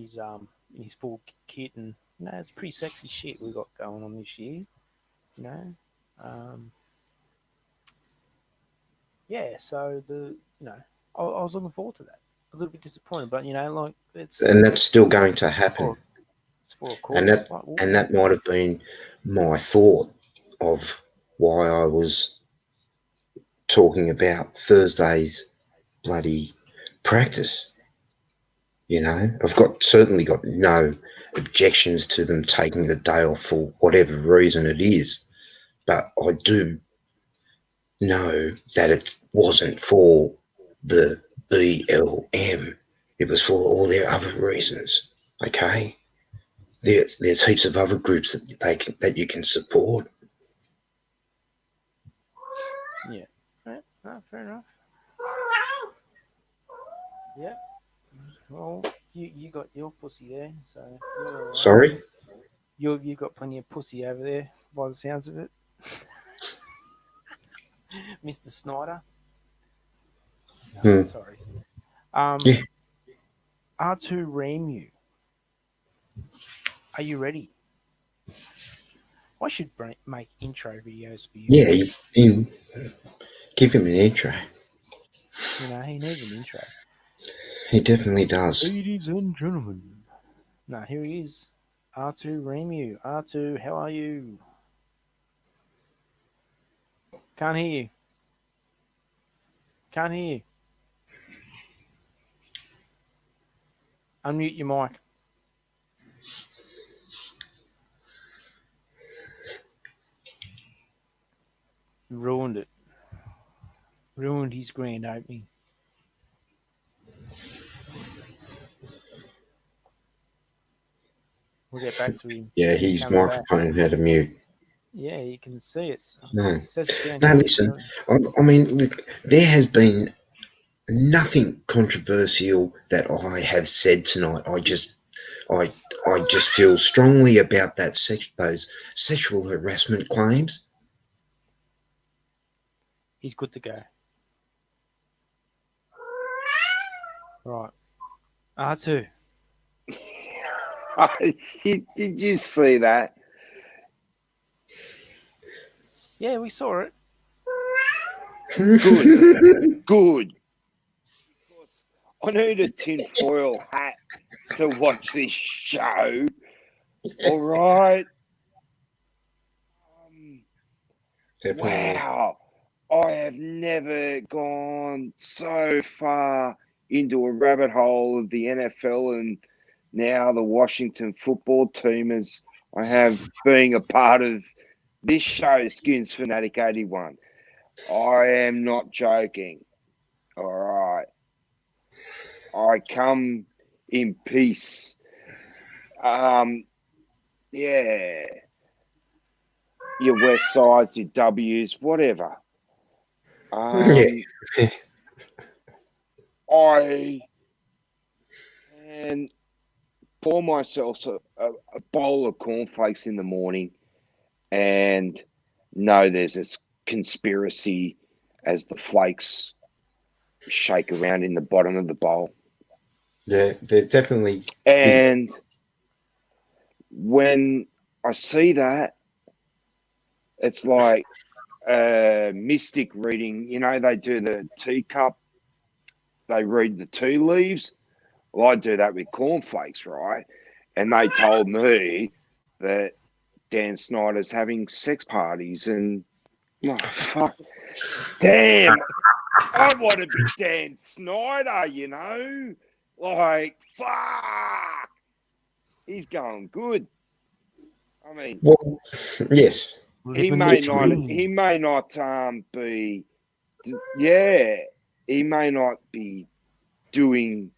his full kit, and it's pretty sexy shit we got going on this year. Um, yeah. So I was looking forward to that. A little bit disappointed, but like and that's still going to it's for happen, a and cause. that might have been my thought of why I was talking about Thursday's bloody practice. I've certainly got no objections to them taking the day off for whatever reason it is, but I do know that it wasn't for the BLM. It was for all their other reasons. Okay, there's heaps of other groups that you can support. Yeah. Right. No, fair enough. Yeah. Well, you got your pussy there, so you're all right. Sorry. You got plenty of pussy over there, by the sounds of it, Mr. Snyder. No, sorry. Yeah. R2RamU. Are you ready? I should make intro videos for you. Yeah. Give him an intro. He needs an intro. He definitely does. Ladies and gentlemen. No, here he is. R2RamU. R2, how are you? Can't hear you. Can't hear you. Unmute your mic. You ruined it. Ruined his grand opening. We'll get back to him. Yeah, when he his comes back. microphone had a mute. Yeah, you can see it. No, It says it down no. here. Listen, I mean, look, there has been nothing controversial that I have said tonight. I just feel strongly about those sexual harassment claims. He's good to go. Right. R2. Did you see that? Yeah, we saw it. Good. Because I need a tinfoil hat to watch this show. All right. Definitely. Wow. I have never gone so far into a rabbit hole of the NFL and now the Washington football team as I have being a part of this show, Skinsfanatic 81. I am not joking. All right. I come in peace. Yeah. Your West Sides, your W's, whatever. I can pour myself a bowl of cornflakes in the morning and know there's this conspiracy as the flakes shake around in the bottom of the bowl. They're definitely. And when I see that, it's like a mystic reading. You know, they do the teacup, they read the tea leaves. Well, I do that with cornflakes, right? And they told me that Dan Snyder's having sex parties and fuck. Damn, I want to be Dan Snyder, you know? Like, fuck. He's going good. I mean, Well, yes. he Living may the not dream. he may not be he may not be doing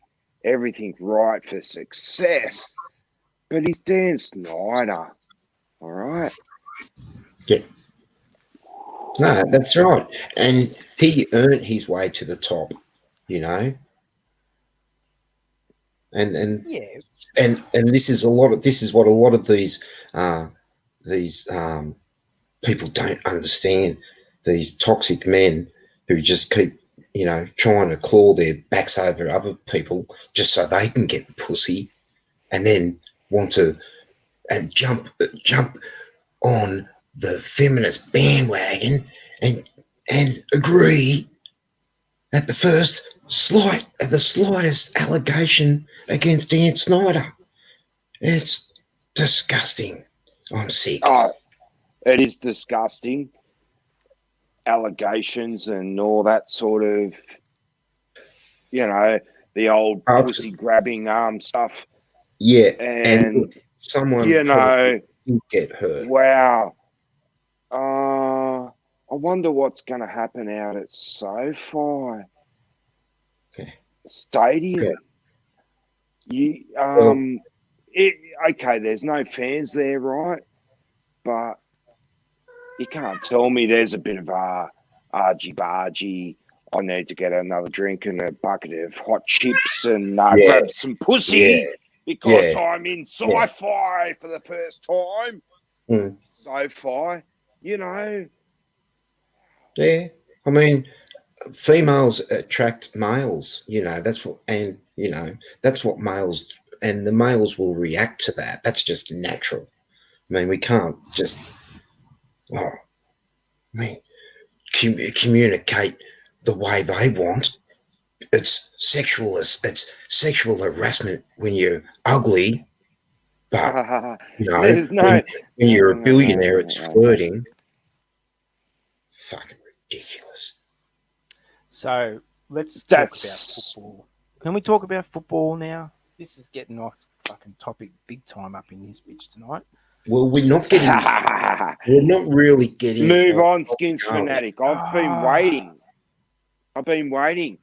everything right for success, but he's Dan Snyder. All right. Yeah. No, that's right. And he earned his way to the top, you know. And Yeah. and this is what a lot of these people don't understand. These toxic men who just keep, you know, trying to claw their backs over other people just so they can get the pussy, and then want to and jump on the feminist bandwagon and agree at the slightest allegation against Dan Snyder. It's disgusting. I'm sick. Oh, it is disgusting. Allegations and all that sort of, you know, the old pussy grabbing stuff. Yeah, And someone, you know, did get hurt. Wow. I wonder what's going to happen out at SoFi Stadium. Okay, there's no fans there, right? But you can't tell me there's a bit of argy-bargy. I need to get another drink and a bucket of hot chips and grab some pussy because I'm in sci-fi for the first time. SoFi, you know. Yeah, I mean, females attract males. You know, that's what males, and the males will react to that. That's just natural. I mean, we can't just, communicate the way they want. It's sexual harassment when you're ugly, but when you're a billionaire, it's flirting. Fucking ridiculous. So let's talk about football. Can we talk about football now? This is getting off fucking topic big time up in this bitch tonight. Well, we're not getting. We're not really getting. Move on, Skinsfanatic. I've been waiting.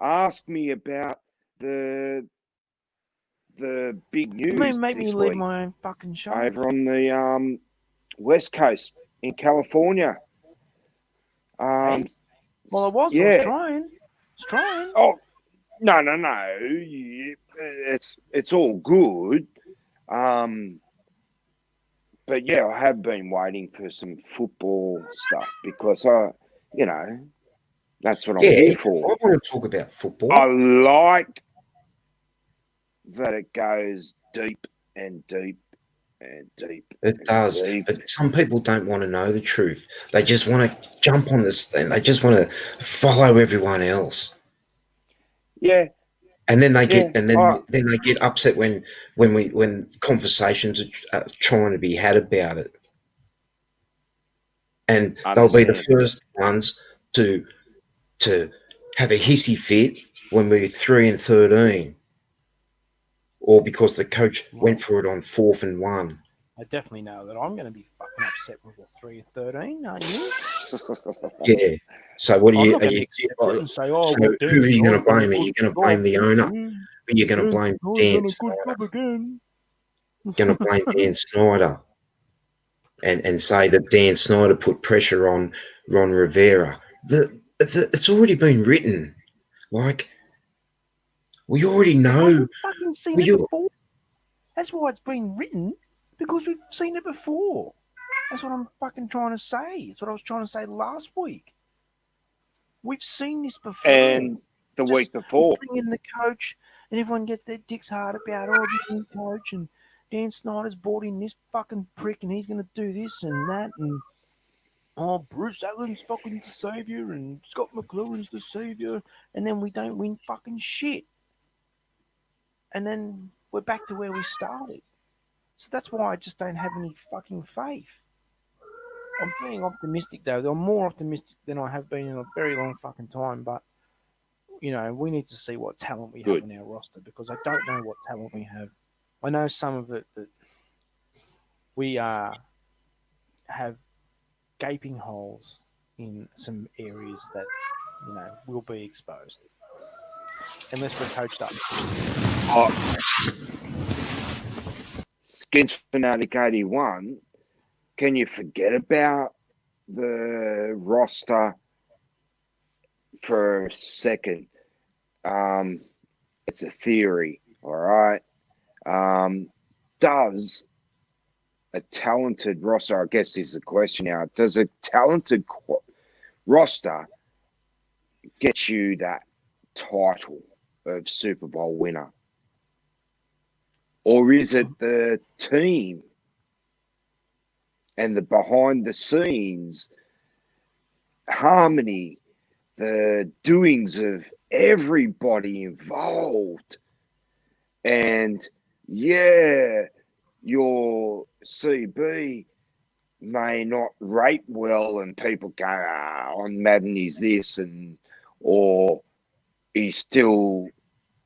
Ask me about the the big news Make me this leave week my own fucking show. over on the West Coast in California. Hey? Well, I was trying. Oh, no. It's all good. But yeah, I have been waiting for some football stuff because that's what I'm here for. I want to talk about football. I like that it goes deep and deep and deep. It does, but some people don't want to know the truth. They just want to jump on this thing. They just want to follow everyone else. Yeah. And then they get then they get upset when conversations are trying to be had about it. And they'll be the first ones to have a hissy fit when we're 3-13, or because the coach went for it on 4th and 1. I definitely know that I'm going to be fucking upset with the 3-13, aren't you? Yeah. So what are you? Who are you going to blame? Are you going to blame the owner? Are you going to blame Dan Snyder? Going to blame Dan Snyder and say that Dan Snyder put pressure on Ron Rivera? It's already been written. Like, we already know. We've fucking seen it before. That's why it's been written, because we've seen it before. That's what I'm fucking trying to say. That's what I was trying to say last week. We've seen this before. And the week before. Bring in the coach, and everyone gets their dicks hard about, the new coach, and Dan Snyder's brought in this fucking prick, and he's going to do this and that, and Bruce Allen's fucking the saviour, and Scott McLaurin's the saviour, and then we don't win fucking shit. And then we're back to where we started. So that's why I just don't have any fucking faith. I'm being optimistic, though. I'm more optimistic than I have been in a very long fucking time. But, we need to see what talent we have in our roster, because I don't know what talent we have. I know some of it that we have gaping holes in some areas that, will be exposed. Unless we're coached up. Skinsfanatic 81, can you forget about the roster for a second? It's a theory, all right? Does a talented roster, I guess is the question now, does a talented roster get you that title of Super Bowl winner? Or is it the team and the behind the scenes harmony, the doings of everybody involved? And your CB may not rate well, and people go, on Madden he's this, or he still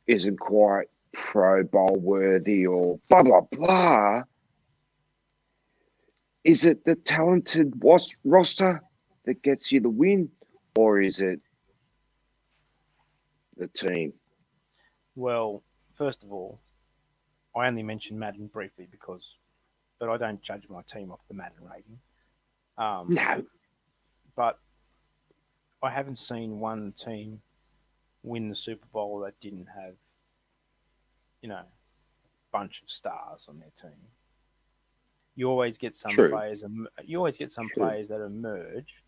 isn't quite Pro Bowl worthy, or blah blah blah. Is it the talented roster that gets you the win, or is it the team? Well, first of all, I only mentioned Madden briefly but I don't judge my team off the Madden rating. No, but I haven't seen one team win the Super Bowl that didn't have, a bunch of stars on their team. You always get some players. You always get some players that emerge,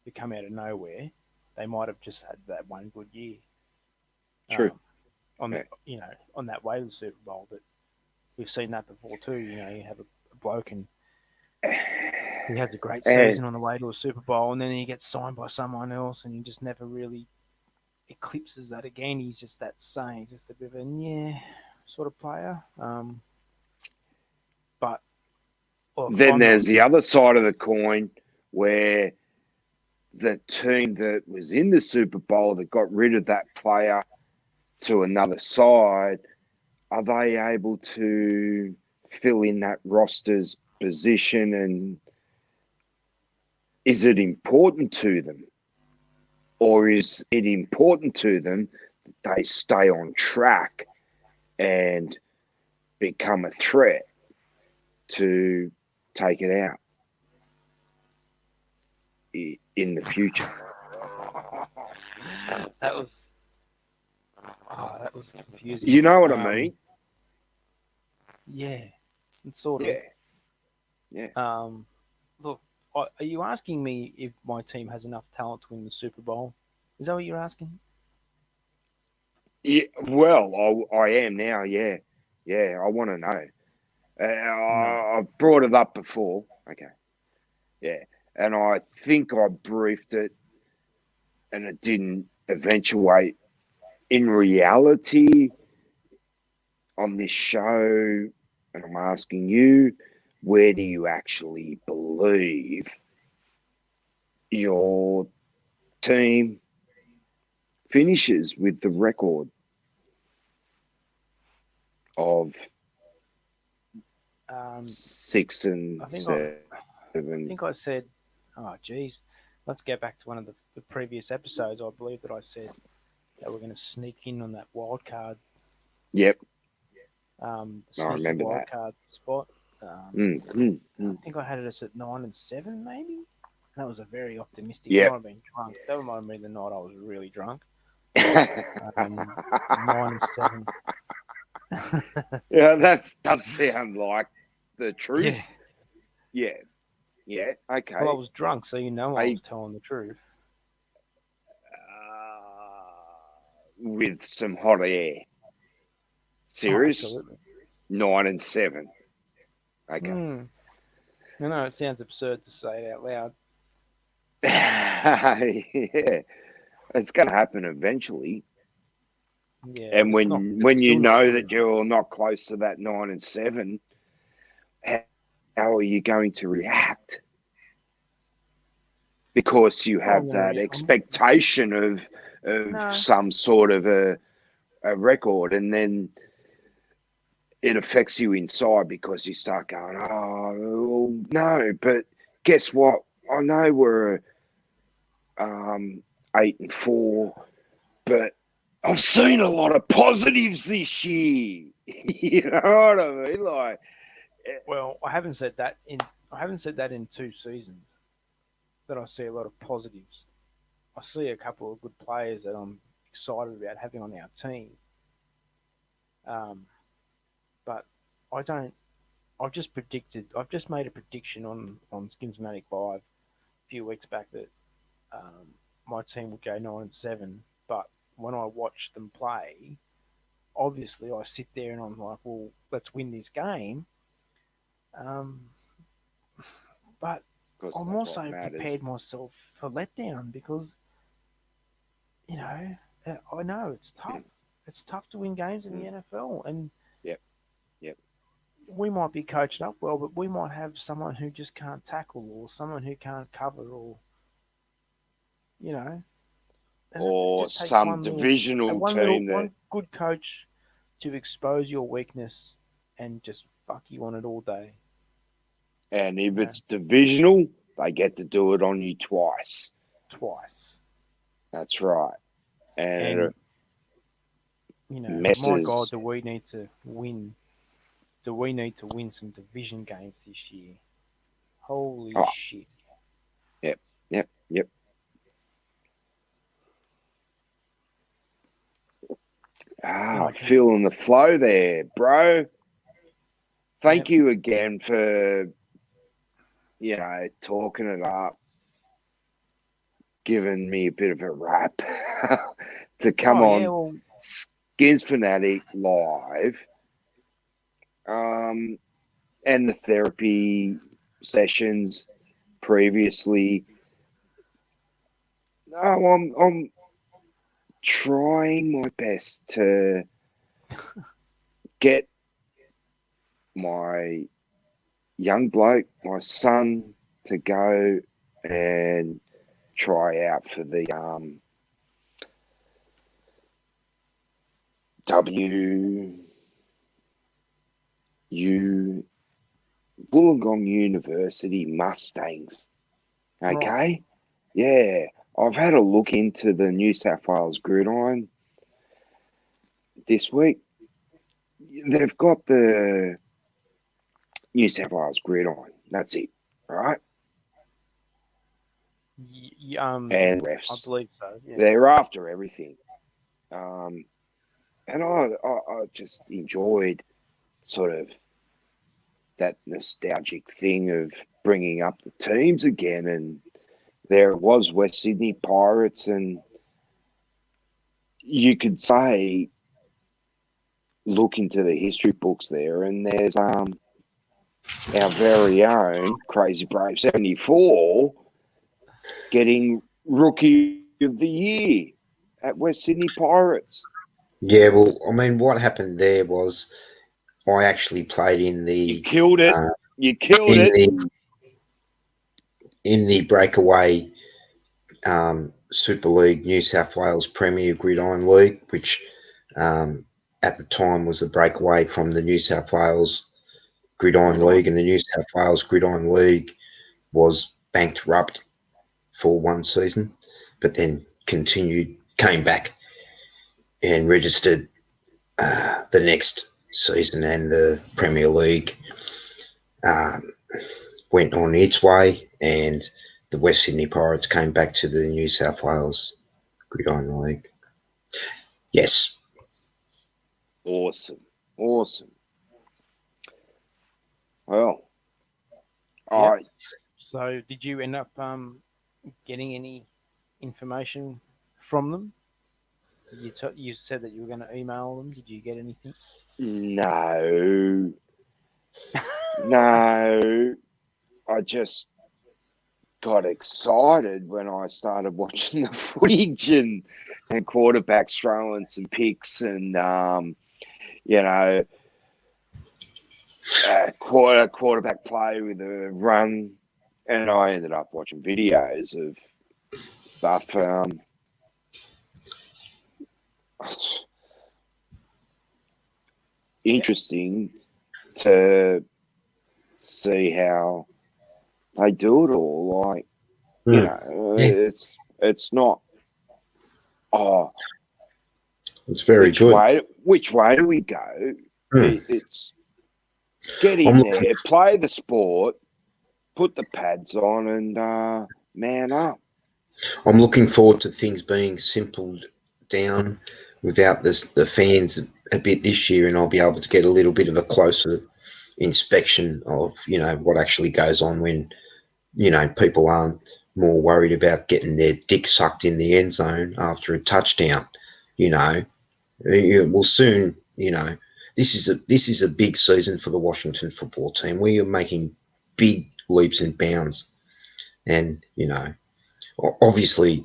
that come out of nowhere. They might have just had that one good year. True. On that way to the Super Bowl, but we've seen that before too. You have a bloke and he has a great season on the way to a Super Bowl, and then he gets signed by someone else, and he just never really eclipses that again. He's just that same, he's just a bit of a sort of player. But then there's the other side of the coin where the team that was in the Super Bowl that got rid of that player to another side, are they able to fill in that roster's position, and is it important to them? Or is it important to them that they stay on track and become a threat to take it out in the future. That was confusing. You know what I mean? Yeah, sort of. Yeah. Look, are you asking me if my team has enough talent to win the Super Bowl? Is that what you're asking? Yeah, well, I am now. Yeah, I want to know. No. I've brought it up before. Okay, yeah, and I think I briefed it, and it didn't eventuate in reality on this show. And I'm asking you, where do you actually believe your team finishes with the record of 6 and I think 7? I think I said, oh, geez, let's get back to one of the previous episodes. I believe that I said that we're going to sneak in on that wild card. Yep. The I sneaky remember wild that. card spot. I think I had it at 9 and 7, maybe. That was a very optimistic. Yep. I might have been drunk. That might have been the night I was really drunk. 9 and 7. Yeah, that does sound like the truth. Yeah. Yeah. Okay. Well, I was drunk, so I was telling the truth. With some hot air. Serious? Oh, absolutely. 9 and 7. Okay. No, it sounds absurd to say it out loud. Yeah. It's going to happen eventually. Yeah, and when you know that you're not close to that 9 and 7, how are you going to react? Because you have that expectation of some sort of a record, and then it affects you inside because you start going, oh, well, no, but guess what? I know we're 8 and 4, but I've seen a lot of positives this year. You know what I mean? Like, well, I haven't said that in 2 seasons. That I see a lot of positives. I see a couple of good players that I'm excited about having on our team. But I don't. I've just made a prediction on Skinsfanatic Live a few weeks back that my team would go 9 and 7. But when I watch them play, obviously I sit there and I'm like, well, let's win this game. But I'm also prepared myself for letdown because, I know it's tough. It's tough to win games in the NFL, and we might be coached up well, but we might have someone who just can't tackle, or someone who can't cover, or or some divisional team one good coach to expose your weakness and just fuck you on it all day. And if it's divisional, they get to do it on you twice. That's right. And messes. My God, do we need to win? Do we need to win some division games this year? Holy shit! Yep. Feeling the flow there, bro. Thank you again for, talking it up, giving me a bit of a rap to come on Skinsfanatic Live, and the therapy sessions previously. No, I'm trying my best to get my young bloke, my son, to go and try out for the Wollongong University Mustangs. Okay? Right. Yeah. I've had a look into the New South Wales gridiron this week. they've got the New South Wales gridiron. That's it, right? And And I refs. believe so. Yeah. They're after everything. And I just enjoyed sort of that nostalgic thing of bringing up the teams again. And there it was, West Sydney Pirates, and you could say, look into the history books there, and there's our very own Crazy Brave 74 getting Rookie of the Year at West Sydney Pirates. Yeah, well, I mean, what happened there was I actually played in the You killed it. You killed in it. the in the breakaway Super League New South Wales Premier Gridiron League, which at the time was the breakaway from the New South Wales Gridiron League, and the New South Wales Gridiron League was bankrupt for one season, but then came back and registered the next season, and the Premier League went on its way, and the West Sydney Pirates came back to the New South Wales Gridiron League. Yes. Awesome. Well, all Yep. right. So, did you end up getting any information from them? You said that you were going to email them. Did you get anything? No. No. I just got excited when I started watching the footage and quarterbacks throwing some picks and, quarterback play with a run. And I ended up watching videos of stuff. Interesting to see how they do it all. Like, it's not. Oh, it's very good. Which way do we go? It's get I'm in there, play the sport, put the pads on, and man up. I'm looking forward to things being simpled down without the fans a bit this year, and I'll be able to get a little bit of a closer inspection of what actually goes on when people aren't more worried about getting their dick sucked in the end zone after a touchdown. We'll soon. This is a big season for the Washington football team. We are making big leaps and bounds, and obviously,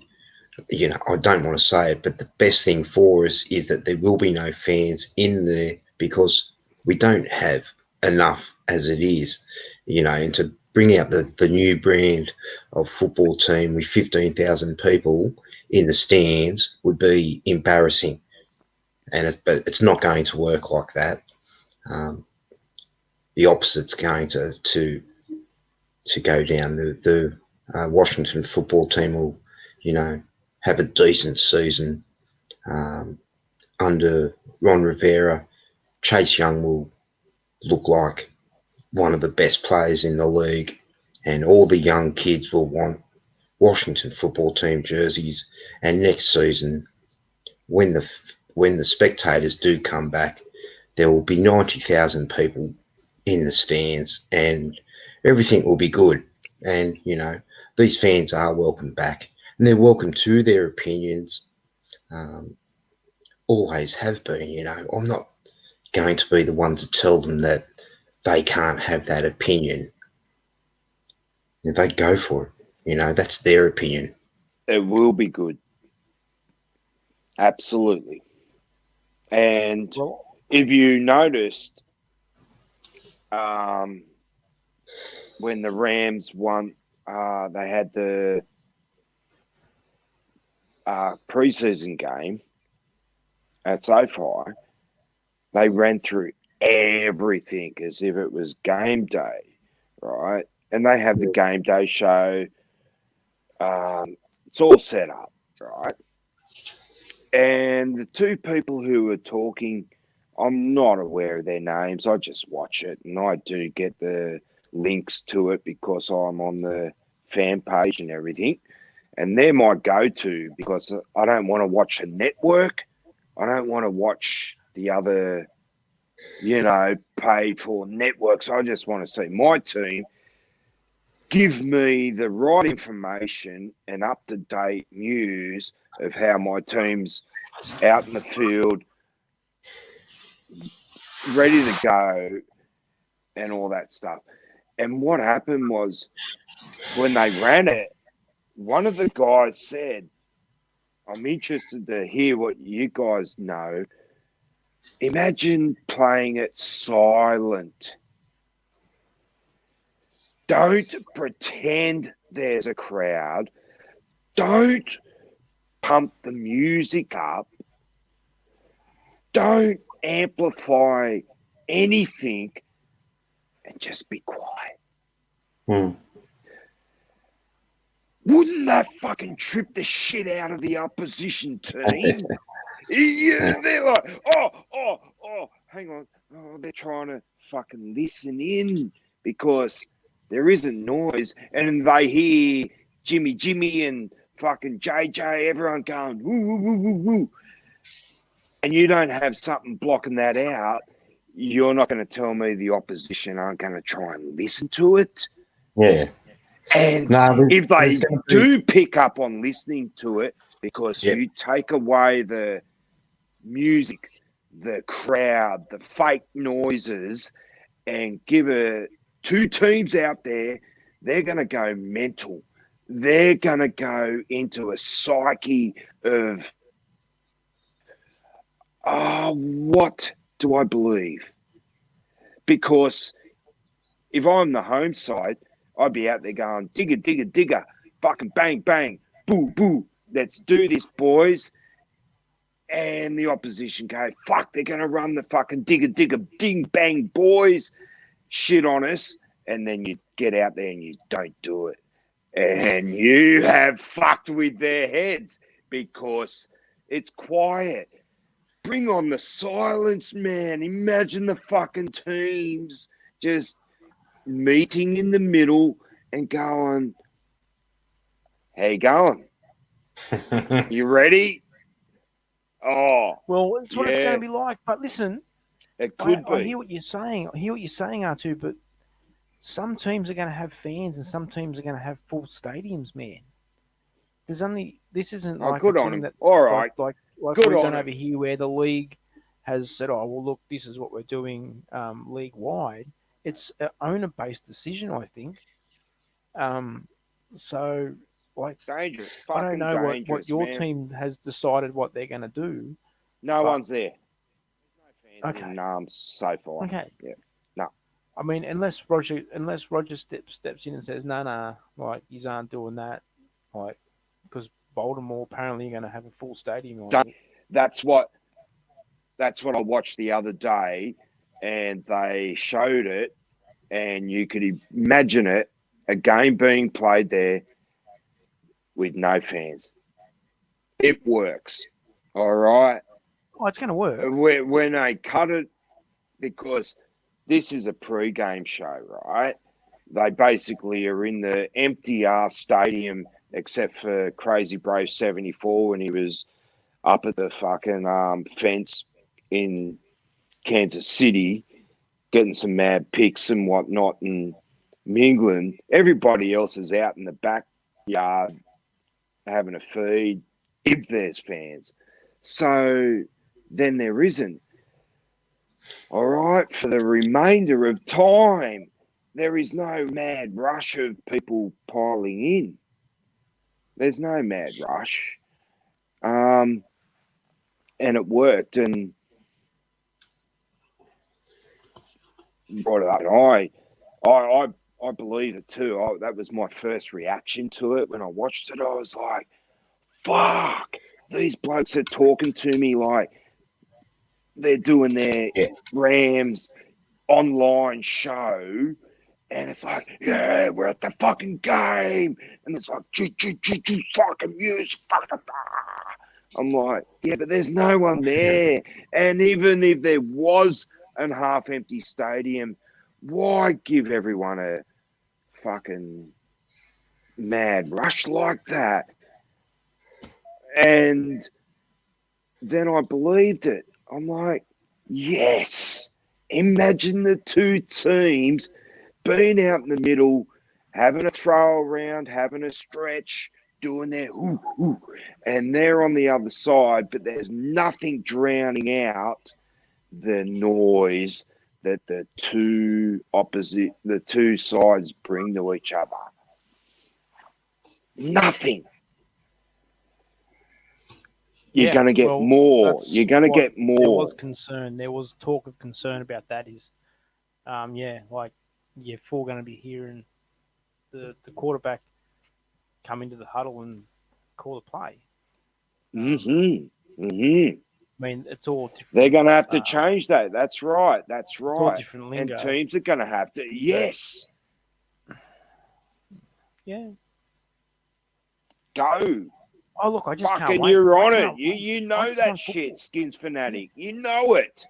I don't want to say it, but the best thing for us is that there will be no fans in there because we don't have enough as it is, and to bring out the new brand of football team with 15,000 people in the stands would be embarrassing. But it's not going to work like that. The opposite's going to go down. The Washington football team will, have a decent season under Ron Rivera. Chase Young will look like one of the best players in the league, and all the young kids will want Washington football team jerseys. And next season, when the spectators do come back, there will be 90,000 people in the stands, and everything will be good. And these fans are welcome back, and they're welcome to their opinions. Always have been. I'm not going to be the one to tell them that they can't have that opinion. If they go for it, that's their opinion. It will be good. Absolutely. And if you noticed, when the Rams won, they had the preseason game at SoFi. They ran through everything as if it was game day, right? And they have the game day show. It's all set up, right? And the two people who were talking I'm not aware of their names. I just watch it, and I do get the links to it because I'm on the fan page and everything. And they're my go-to because I don't want to watch a network. I don't want to watch the other, paid for networks. I just want to see my team give me the right information and up-to-date news of how my team's out in the field, ready to go, and all that stuff. And what happened was when they ran it, one of the guys said, I'm interested to hear what you guys know. Imagine playing it silent. Don't pretend there's a crowd. Don't pump the music up. Don't amplify anything, and just be quiet. Mm. Wouldn't that fucking trip the shit out of the opposition team? Yeah, they're like, oh, hang on. Oh, they're trying to fucking listen in because there isn't noise. And they hear Jimmy and fucking JJ, everyone going, woo, woo, woo, woo, woo. And you don't have something blocking that out. You're not going to tell me the opposition aren't going to try and listen to it. Yeah. And No, if they there's gonna be- do pick up on listening to it, because Yep. you take away the music, the crowd, the fake noises, and give two teams out there, they're going to go mental. They're going to go into a psyche of, what do I believe? Because if I'm the home side, I'd be out there going, digger, digger, digger, fucking bang, bang, boo, boo. Let's do this, boys. And the opposition go, fuck, they're going to run the fucking digger, digger, ding, bang, boys, shit on us. And then you get out there and you don't do it. And you have fucked with their heads because it's quiet. Bring on the silence, man. Imagine the fucking teams just meeting in the middle and going, how you going? You ready? Oh, Well, that's what it's yeah. going to be like. But listen, It could I be. hear what you're saying. I hear what you're saying, R2, but some teams are going to have fans and some teams are going to have full stadiums, man. This isn't like good a on thing him. that, All right. like Good we've on done him. over here where the league has said, oh, well, look, this is what we're doing league-wide. It's an owner-based decision, I think. So, like, Dangerous. I don't Fucking know what dangerous, your man. team has decided what they're going to do. No but- one's there. No fans Okay. in SoFi. Okay. Yeah. No. I mean, unless Roger steps in and says, nah, like, you aren't doing that, like, because Baltimore apparently are going to have a full stadium. That's what I watched the other day, and they showed it, and you could imagine it, a game being played there with no fans. It works. All right. Oh, it's going to work. When they cut it, because this is a pre-game show, right? They basically are in the empty ass stadium, except for Crazy Brave 74 when he was up at the fucking fence in Kansas City, getting some mad pics and whatnot and mingling. Everybody else is out in the backyard having a feed, if there's fans. So then there isn't. All right, for the remainder of time, there is no mad rush of people piling in. There's no mad rush. And it worked, and brought it up. And I believe it too. That was my first reaction to it when I watched it. I was like, "Fuck! These blokes are talking to me like they're doing their Rams online show." And it's like, yeah, we're at the fucking game. And it's like, fucking music, fucking I'm like, yeah, but there's no one there. And even if there was an half-empty stadium, why give everyone a fucking mad rush like that? And then I believed it. I'm like, yes. Imagine the two teams being out in the middle, having a throw around, having a stretch, doing their ooh, ooh, and they're on the other side, but there's nothing drowning out the noise that the two sides bring to each other. Nothing. You're going to get more. You're going to get more. There was concern. There was talk of concern about that. You're full going to be hearing the quarterback come into the huddle and call the play. Mm-hmm. I mean, it's all different. They're going to have to change that. That's right. That's right. It's all different lingo. And teams are going to have to. Yes. Yeah. Go. Oh, look, I just can't wait. You're on it. You know that shit, Skinsfanatic. You know it.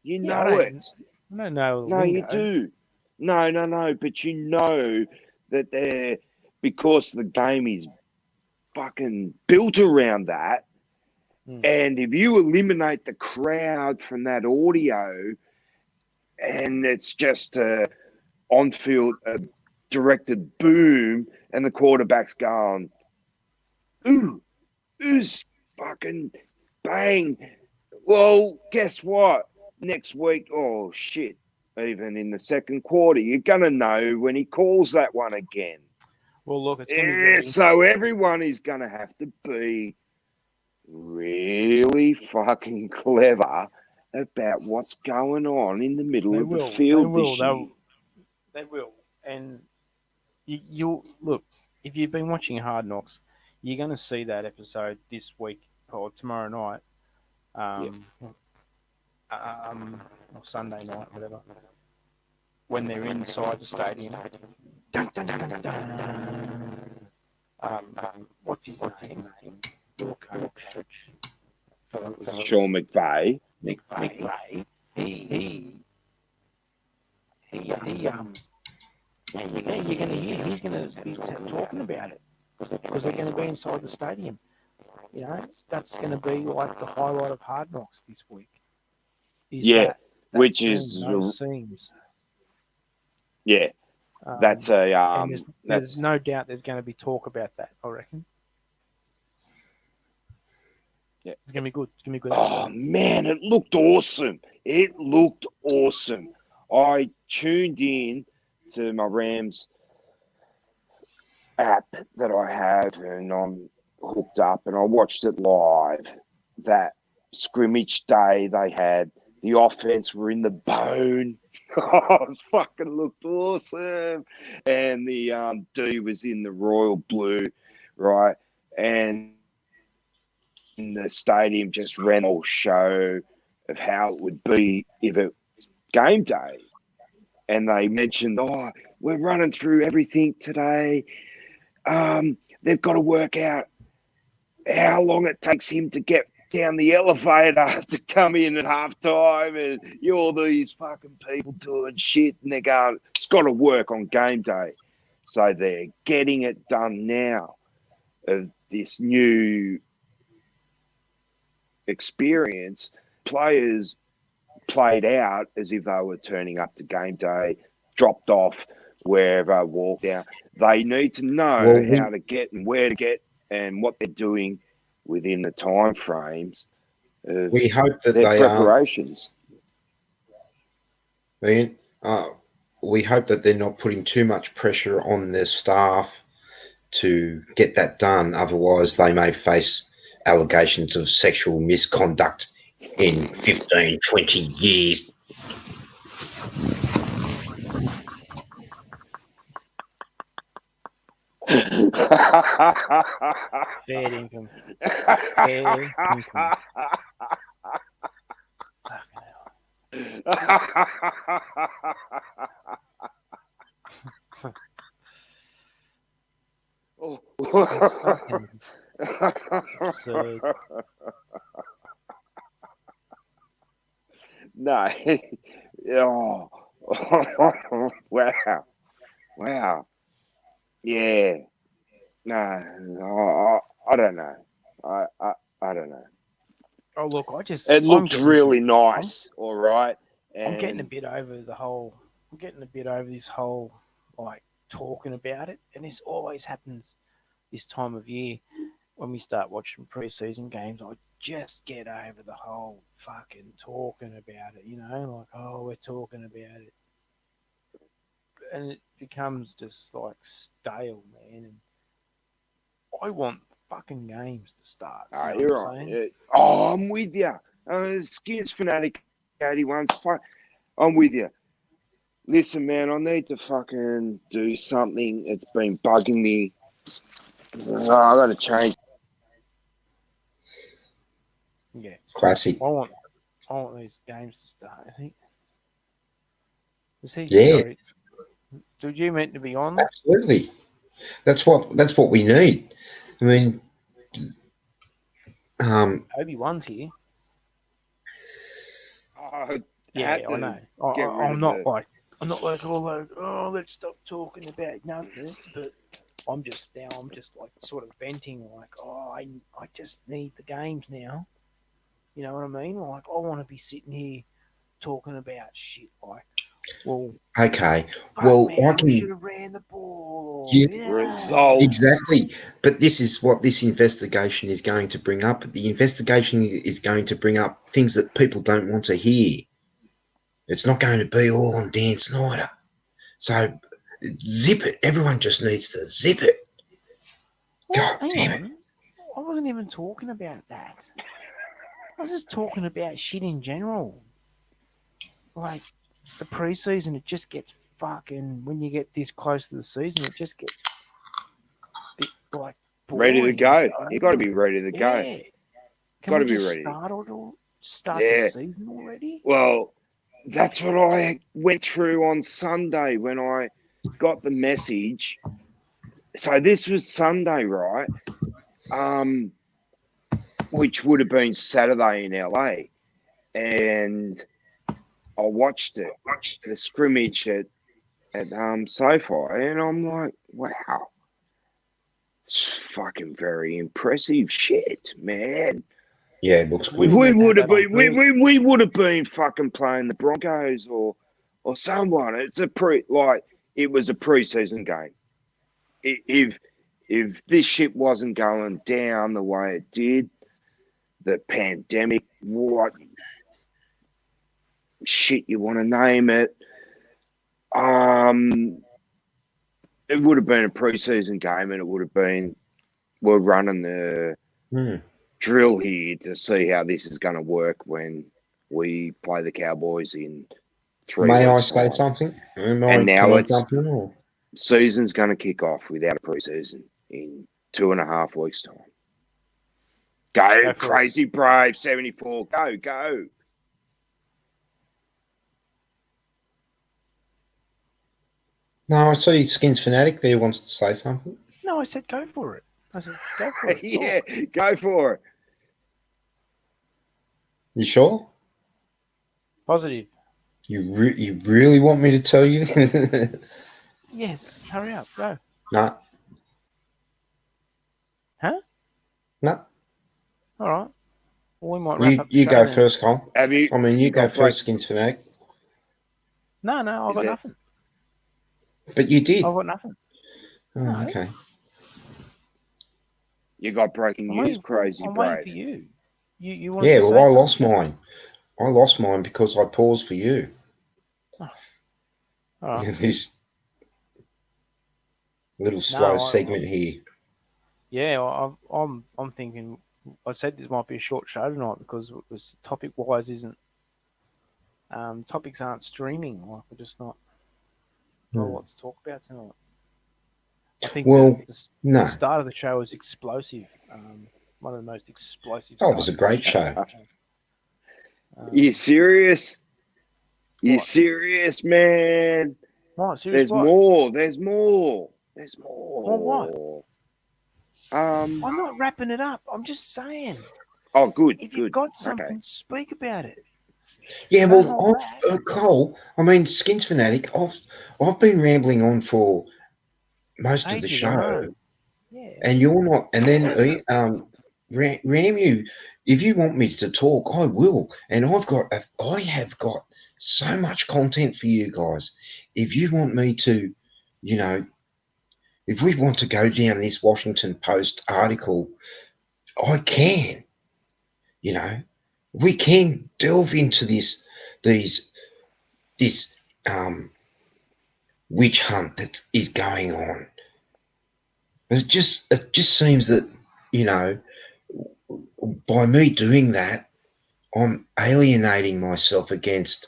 You know it. I don't know. No, you do. No. But you know that because the game is fucking built around that. And if you eliminate the crowd from that audio and it's just a on-field directed boom and the quarterback's going, who's fucking bang? Well, guess what? Next week, oh shit, even in the second quarter, you're going to know when he calls that one again. Well, look, it's going to be... So everyone is going to have to be really fucking clever about what's going on in the middle of the field this year. They will. And you look, if you've been watching Hard Knocks, you're going to see that episode this week or tomorrow night, or Sunday night, whatever, when they're inside the stadium. Dun, dun, dun, dun, dun. What's his name? Your coach. Sean McVay. McVay. He you're going to hear he's going to be talking about it because they're going to be inside the stadium. You know, that's going to be like the highlight of Hard Knocks this week. Which scene, is those scenes. Yeah, that's a there's no doubt there's going to be talk about that. I reckon. Yeah, it's going to be good. It's going to be good. Oh man, it looked awesome. I tuned in to my Rams app that I have, and I'm hooked up, and I watched it live. That scrimmage day they had, the offense were in the bone. It fucking looked awesome. And the D was in the royal blue, right? And the stadium just ran a whole show of how it would be if it was game day. And they mentioned, we're running through everything today. They've got to work out how long it takes him to get down the elevator to come in at halftime, and all these fucking people doing shit, and they're going, it's got to work on game day. So they're getting it done now of this new experience. Players played out as if they were turning up to game day, dropped off wherever, walked out. They need to know how to get and where to get and what they're doing within the time frames of we hope that their they preparations. We hope that they're not putting too much pressure on their staff to get that done. Otherwise, they may face allegations of sexual misconduct in 15, 20 years. Fair income. Fair income. absurd. No. Oh. Wow. Yeah. No. I don't know. I don't know. Oh look, It looked really nice. All right. I'm getting a bit over this whole like talking about it, and this always happens this time of year when we start watching preseason games. I just get over the whole fucking talking about it, like, oh, we're talking about it, and it becomes just like stale, man. And I want fucking games to start. You're right. Oh, I'm with you. Skinsfanatic 81. I'm with you. Listen, man, I need to fucking do something. It's been bugging me. I got to change. Yeah, Classic. I want these games to start. I think. Yeah. Sorry, did you meant to be on? Absolutely. That's what we need. I mean, Obi-Wan's here. Yeah, I know. I'm not like, oh, let's stop talking about nothing. But I'm just like sort of venting, like, oh, I just need the games now. You know what I mean? Like, I want to be sitting here talking about shit like, well, okay. Well, man, I can. we should have ran the ball. Yeah, Results. exactly. But this is what this investigation is going to bring up. The investigation is going to bring up things that people don't want to hear. It's not going to be all on Dan Snyder. So zip it. Everyone just needs to zip it. Well, God damn it. I wasn't even talking about that. I was just talking about shit in general. Like, the preseason, it just gets fucking, when you get this close to the season, it just gets like boring. Ready to go. You got to be ready to go. Yeah. Can we just start the season already? Well, that's what I went through on Sunday when I got the message. So this was Sunday, right? Which would have been Saturday in LA. And I watched the scrimmage at SoFi, and I'm like, wow, it's fucking very impressive shit, man. Yeah, it looks good. We would have been fucking playing the Broncos or someone. It was a preseason game. If this shit wasn't going down the way it did, the pandemic, what shit you want to name it, it would have been a preseason game, and it would have been, we're running the drill here to see how this is going to work when we play the Cowboys in 3 weeks. May I say something? And now season's going to kick off without a preseason in 2.5 weeks' time. Go Crazy Brave 74. Go. No, I see Skinsfanatic there wants to say something. No, I said go for it. I said go for it. Yeah, go for it. You sure? Positive. You really want me to tell you? Yes. Hurry up. Go. No. Huh? No. All right. Well, we might wrap up. You go first, Cole. You go first, Skinsfanatic. No, I got nothing. But you did. I got nothing. Oh, no. Okay. You got breaking news, Crazy I'm Brave. waiting for you. You I lost mine. I lost mine because I paused for you. Oh. All right. This little slow segment here. Yeah, I'm thinking. I said this might be a short show tonight because it was topic-wise isn't. Topics aren't streaming. Like, we're just not. Not a lot to talk about tonight. I think the start of the show was explosive. One of the most explosive. Oh, it was a great show. You serious? You serious, man? What? Serious? There's more. There's more. Well, what? I'm not wrapping it up. I'm just saying. Oh, good. If you've Good. got something, Okay. speak about it. Yeah, Don't well, hold back. Cole, I mean, Skins Fanatic, I've been rambling on for most of the Ages, I show, know. Yeah. and you're not. And then Ramu, if you want me to talk, I will. And I have got so much content for you guys. If you want me to, you know, if we want to go down this Washington Post article, I can. You know, we can delve into this witch hunt that is going on. It just seems that, you know, by me doing that, I'm alienating myself against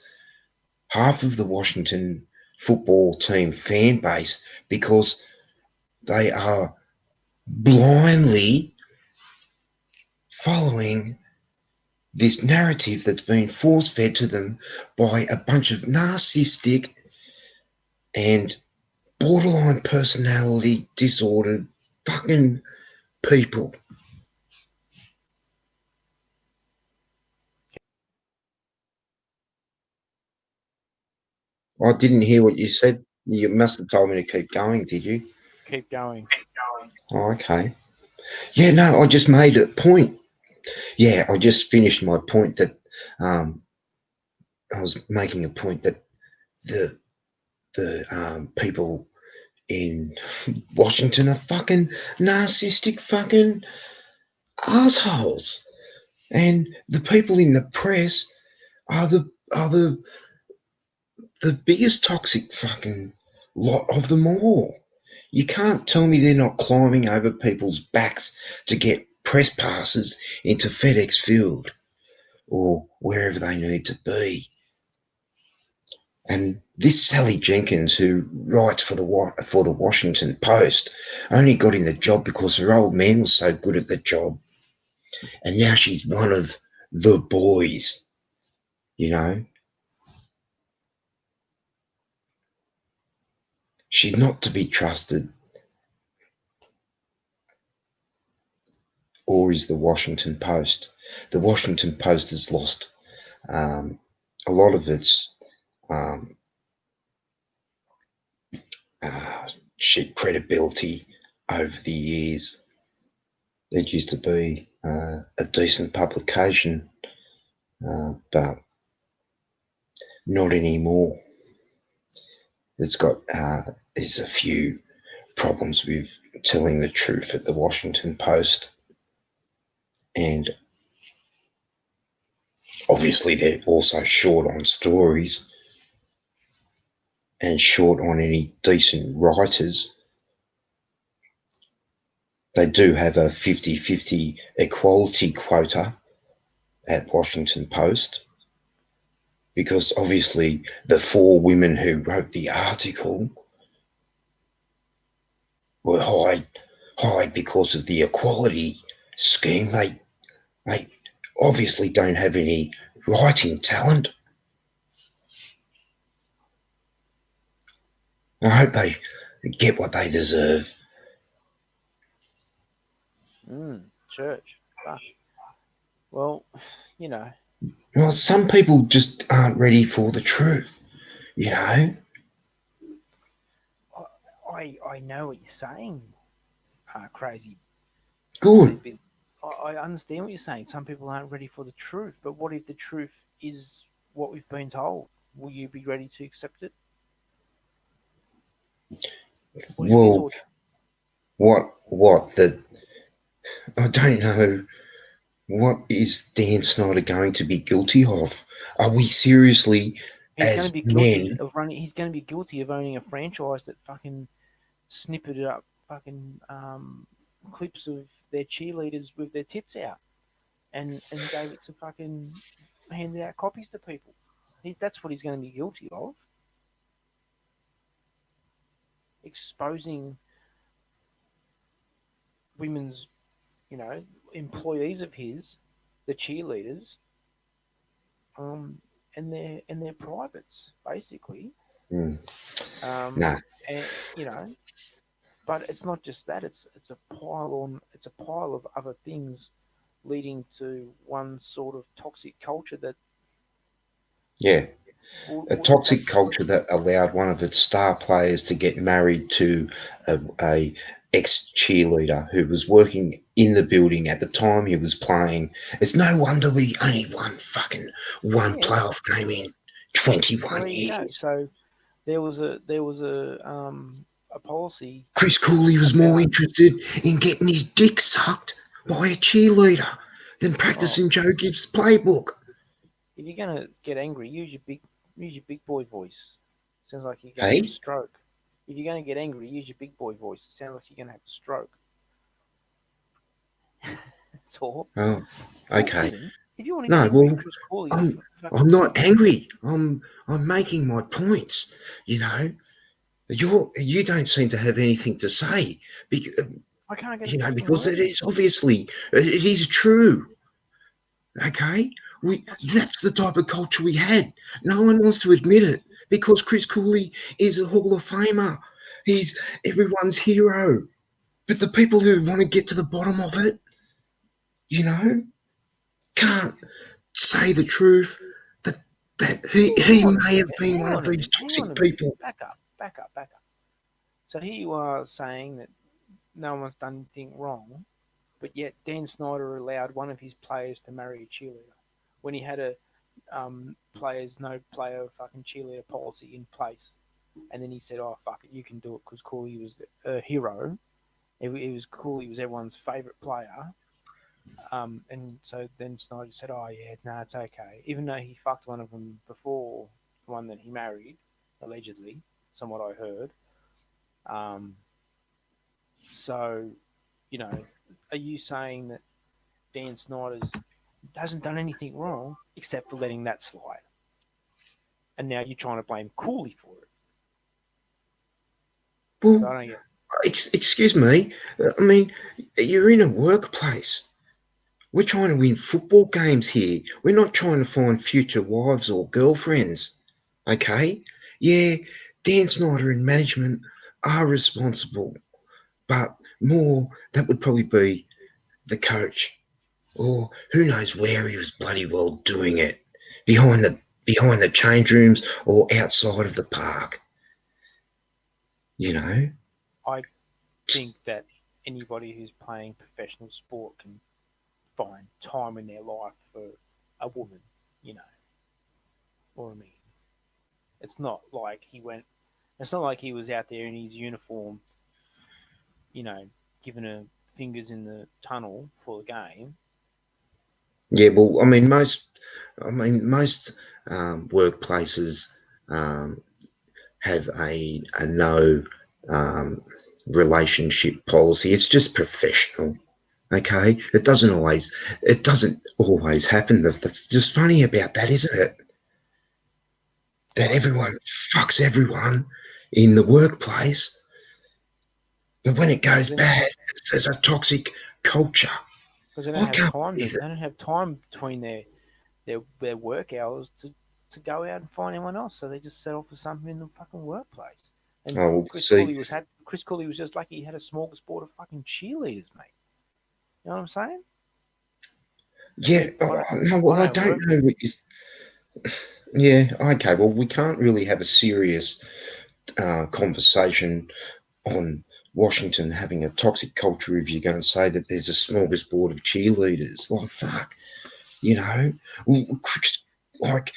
half of the Washington football team fan base because they are blindly following this narrative that's been force fed to them by a bunch of narcissistic and borderline personality disordered fucking people. I didn't hear what you said. You must have told me to keep going, did you? Keep going. Oh, okay. Yeah, no, I just made a point. Yeah, I just finished my point that I was making a point that the people in Washington are fucking narcissistic fucking assholes, and the people in the press are the biggest toxic fucking lot of them all. You can't tell me they're not climbing over people's backs to get press passes into FedEx Field or wherever they need to be. And this Sally Jenkins, who writes for the Washington Post, only got in the job because her old man was so good at the job, and now she's one of the boys. You know, she's not to be trusted. Or is the Washington Post? The Washington Post has lost a lot of its um, shit credibility over the years. It used to be a decent publication, but not anymore. It's got there's a few problems with telling the truth at the Washington Post, and obviously they're also short on stories and short on any decent writers. They do have a 50-50 equality quota at Washington Post because obviously the four women who wrote the article were hired because of the equality scheme. They obviously don't have any writing talent. I hope they get what they deserve. Church. Fuck. Well, you know. Well, some people just aren't ready for the truth, you know? I know what you're saying, Crazy Good. I understand what you're saying. Some people aren't ready for the truth, but what if the truth is what we've been told? Will you be ready to accept it? Well, what that I don't know. What is Dan Snyder going to be guilty of? Are we seriously, He's going as to be guilty men, of running. He's going to be guilty of owning a franchise that fucking snippeted up fucking clips of their cheerleaders with their tits out, and gave it to fucking handed out copies to people. That's what he's going to be guilty of. Exposing women's, employees of his, the cheerleaders, and their privates, basically. nah, And you know, But it's not just that. It's a pile of other things leading to one sort of toxic culture that Yeah. A toxic that's culture that allowed one of its star players to get married to a ex-cheerleader who was working in the building at the time he was playing. It's no wonder we only won fucking one yeah. playoff game in So 21 there you go. years. So there was a policy Chris Cooley was more about interested in getting his dick sucked by a cheerleader than oh, practicing Joe Gibbs' playbook. if you're gonna get angry, use your big boy voice. Sounds like you're gonna have a Hey? stroke. If you're gonna get angry, use your big boy voice. It sounds like you're gonna have a stroke. That's all. Oh, Well, okay. listen, if you want to get No, angry at well, Chris Cooley, I'm not angry. I'm making my points. You know, you don't seem to have anything to say, I can't get a you know, fucking because word it in. is obviously it is true. Okay, that's the type of culture we had. No one wants to admit it because Chris Cooley is a Hall of Famer. He's everyone's hero. But the people who want to get to the bottom of it, you know, can't say the truth that he Hang on a may have minute. been one of these Hang on toxic a minute. people. Back up. So here you are saying that no one's done anything wrong, but yet Dan Snyder allowed one of his players to marry a cheerleader when he had a no player fucking cheerleader policy in place, and then he said, "Oh fuck it, you can do it," because Cooley was a hero. It was Cooley was everyone's favorite player. And so then Snyder said, "Oh yeah, no, it's okay." Even though he fucked one of them before the one that he married, allegedly, somewhat I heard. So, you know, are you saying that Dan Snyder's hasn't done anything wrong except for letting that slide, and now you're trying to blame Cooley for it? So I Well, don't get. excuse me. I mean, you're in a workplace. We're trying to win football games here. We're not trying to find future wives or girlfriends. Okay? Yeah, Dan Snyder and management are responsible, but more that would probably be the coach, or who knows where he was bloody well doing it, behind the change rooms or outside of the park. You know, I think that anybody who's playing professional sport can find time in their life for a woman, you know, or a man. It's not like he went. It's not like he was out there in his uniform, you know, giving her fingers in the tunnel for the game. yeah. Well, most workplaces have a no relationship policy. It's just professional. Okay, it doesn't always happen. That's just funny about that, isn't it? That everyone fucks everyone in the workplace, but when it goes bad, there's a toxic culture. Because they don't I have can't time. They believe it. don't have time between their work hours to go out and find anyone else. So they just settle for something in the fucking workplace. And Oh, well, Chris see, Cooley was just lucky he had a smorgasbord of fucking cheerleaders, mate. You know what I'm saying? yeah. No, well, I don't know what you. Yeah, okay. Well, we can't really have a serious conversation on Washington having a toxic culture if you're going to say that there's a smorgasbord of cheerleaders. Like, fuck, you know, like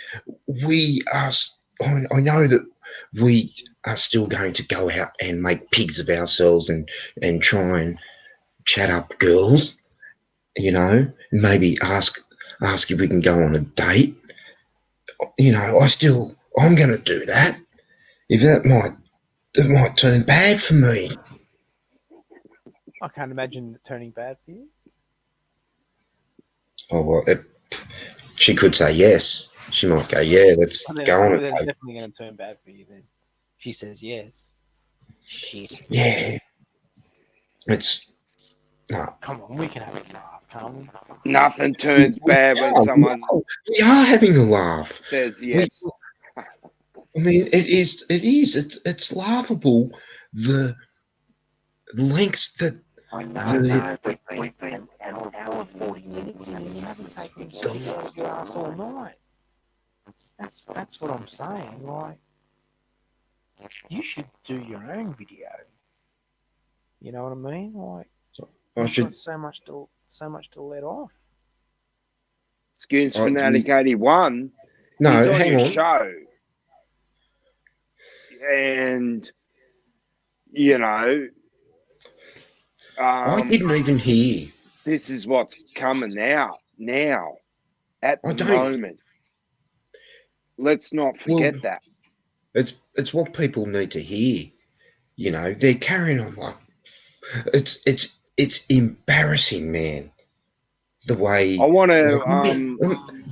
we are. I know that we are still going to go out and make pigs of ourselves and try and chat up girls, you know, and maybe ask if we can go on a date. You know, I'm going to do that. If that might turn bad for me. I can't imagine it turning bad for you. Oh, well, she could say yes. She might go, yeah, let's go on Well, it. then it's definitely going to turn bad for you then. She says yes. Shit. Yeah, it's no. Come on, we can have a laugh, can't we? Nothing turns bad when someone We are having a laugh. says yes. I mean, it's laughable. The lengths that I know, but we've been an hour 40 minutes in and you haven't taken a stick out of your ass all night. That's what I'm saying. Like, you should do your own video. You know what I mean? Like, you've got so much to let off. Skinsfanatic 81. No, he's on hang your on. show. And, you know, I didn't even hear. This is what's coming out now, at the moment. Let's not forget that. It's what people need to hear. You know, they're carrying on like it's embarrassing, man. The way I want to.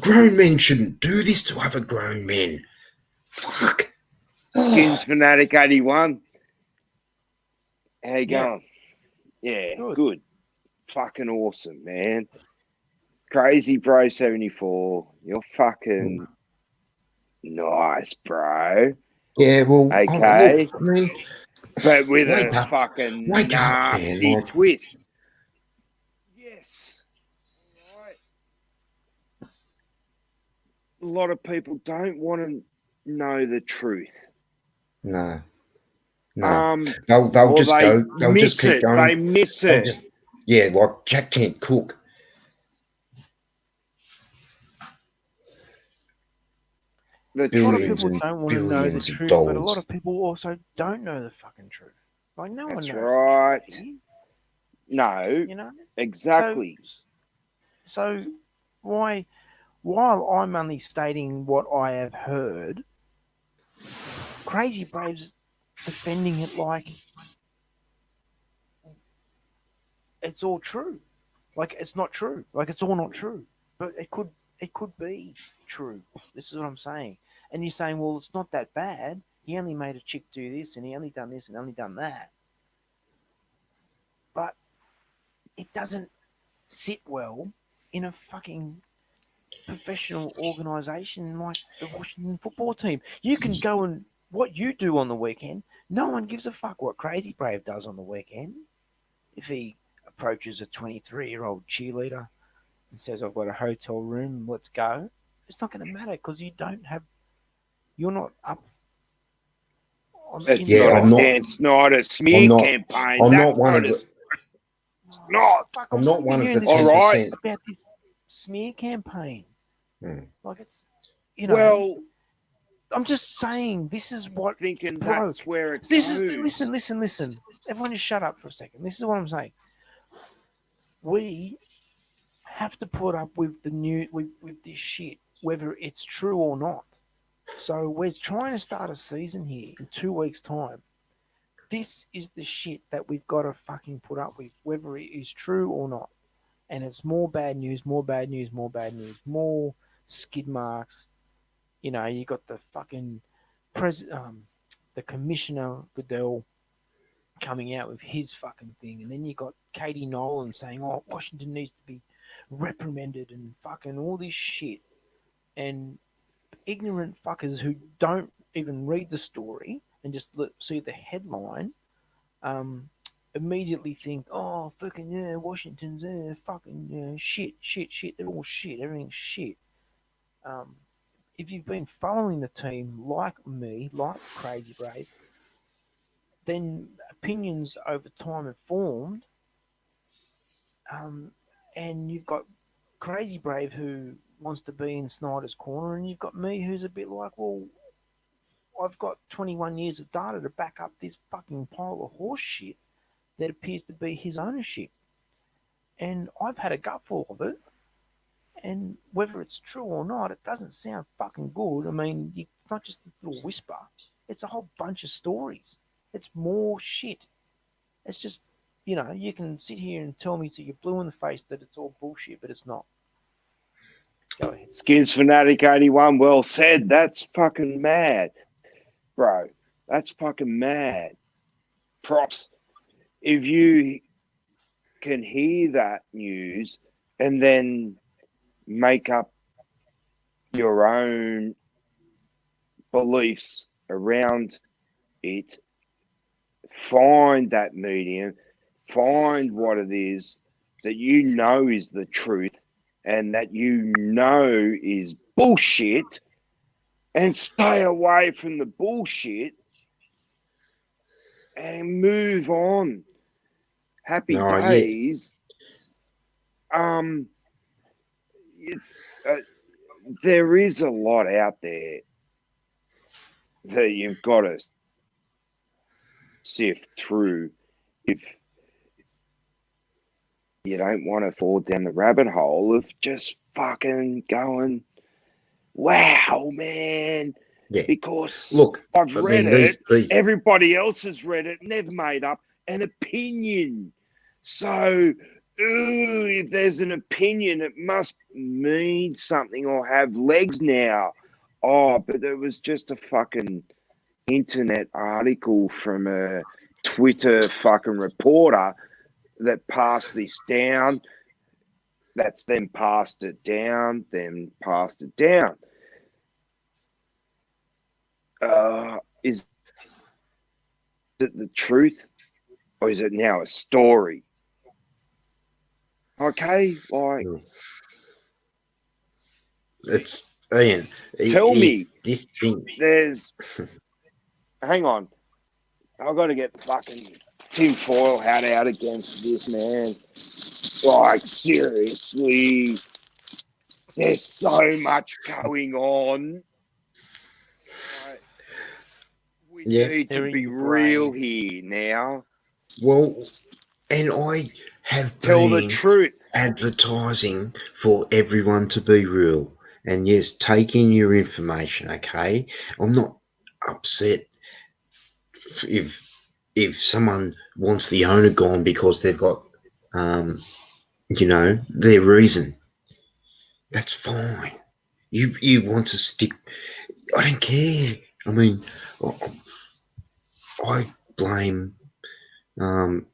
grown men shouldn't do this to other grown men. Fuck. Skinsfanatic 81. How you going? Yeah, good. Fucking awesome, man. Crazy Bro 74. You're fucking nice, bro. Yeah, well, okay. I mean, but with a fucking nasty twist. Yes. Right. A lot of people don't want to know the truth. No. They'll just go. They'll just keep going. They miss it. Like Jack can't cook. A lot of people don't want to know the truth, but a lot of people also don't know the fucking truth. Like, no one knows the truth here. No, you know exactly. So why, while I'm only stating what I have heard, Crazy Brave's defending it like it's all true. Like, it's not true. Like, it's all not true. But it could be true. This is what I'm saying. And you're saying, well, it's not that bad. He only made a chick do this, and he only done this, and only done that. But it doesn't sit well in a fucking professional organisation like the Washington football team. You can go and what you do on the weekend, no one gives a fuck what Crazy Brave does on the weekend. If he approaches a 23-year-old cheerleader and says, I've got a hotel room, let's go, it's not going to matter because you're not up. It's not a smear campaign. I'm not one of the. I'm not one of the 10% about this smear campaign. Like, it's, you know. Well, I'm just saying, this is what thinking broke. That's where it goes. Listen. Everyone just shut up for a second. This is what I'm saying. We have to put up with with this shit, whether it's true or not. So we're trying to start a season here in 2 weeks' time. This is the shit that we've got to fucking put up with, whether it is true or not. And it's more bad news, more skid marks. You know, you got the fucking the Commissioner Goodell coming out with his fucking thing, and then you got Katie Nolan saying, "Oh, Washington needs to be reprimanded," and fucking all this shit, and ignorant fuckers who don't even read the story and just see the headline, immediately think, "Oh, fucking yeah, Washington's fucking shit. They're all shit. Everything's shit." If you've been following the team like me, like Crazy Brave, then opinions over time have formed. And you've got Crazy Brave who wants to be in Snyder's corner, and you've got me who's a bit like, well, I've got 21 years of data to back up this fucking pile of horse shit that appears to be his ownership. And I've had a gutful of it. And whether it's true or not, it doesn't sound fucking good. I mean, it's not just a little whisper. It's a whole bunch of stories. It's more shit. It's just, you know, you can sit here and tell me till you're blue in the face that it's all bullshit, but it's not. Go ahead. Skinsfanatic 81, well said. That's fucking mad. Bro, that's fucking mad. Props. If you can hear that news and then make up your own beliefs around it, find that medium, find what it is that you know is the truth and that you know is bullshit and stay away from the bullshit and move on. Happy days. There is a lot out there that you've got to sift through if you don't want to fall down the rabbit hole of just fucking going, wow, man. Yeah. Because look, I've read it, these... everybody else has read it, and they've made up an opinion. So, if there's an opinion, it must mean something or have legs now. Oh, but it was just a fucking internet article from a Twitter fucking reporter that passed this down. That's then passed it down, then passed it down. Is it the truth or is it now a story? Okay, like it's Ian. Tell me this thing. There's hang on. I've got to get the fucking tinfoil hat out against this, man. Like, seriously. There's so much going on. Like, we need to be real here now. Well, and I have Tell the truth. Advertising for everyone to be real. And yes, take in your information, okay? I'm not upset if someone wants the owner gone because they've got, their reason. That's fine. You want to stick. I don't care. I mean, I blame the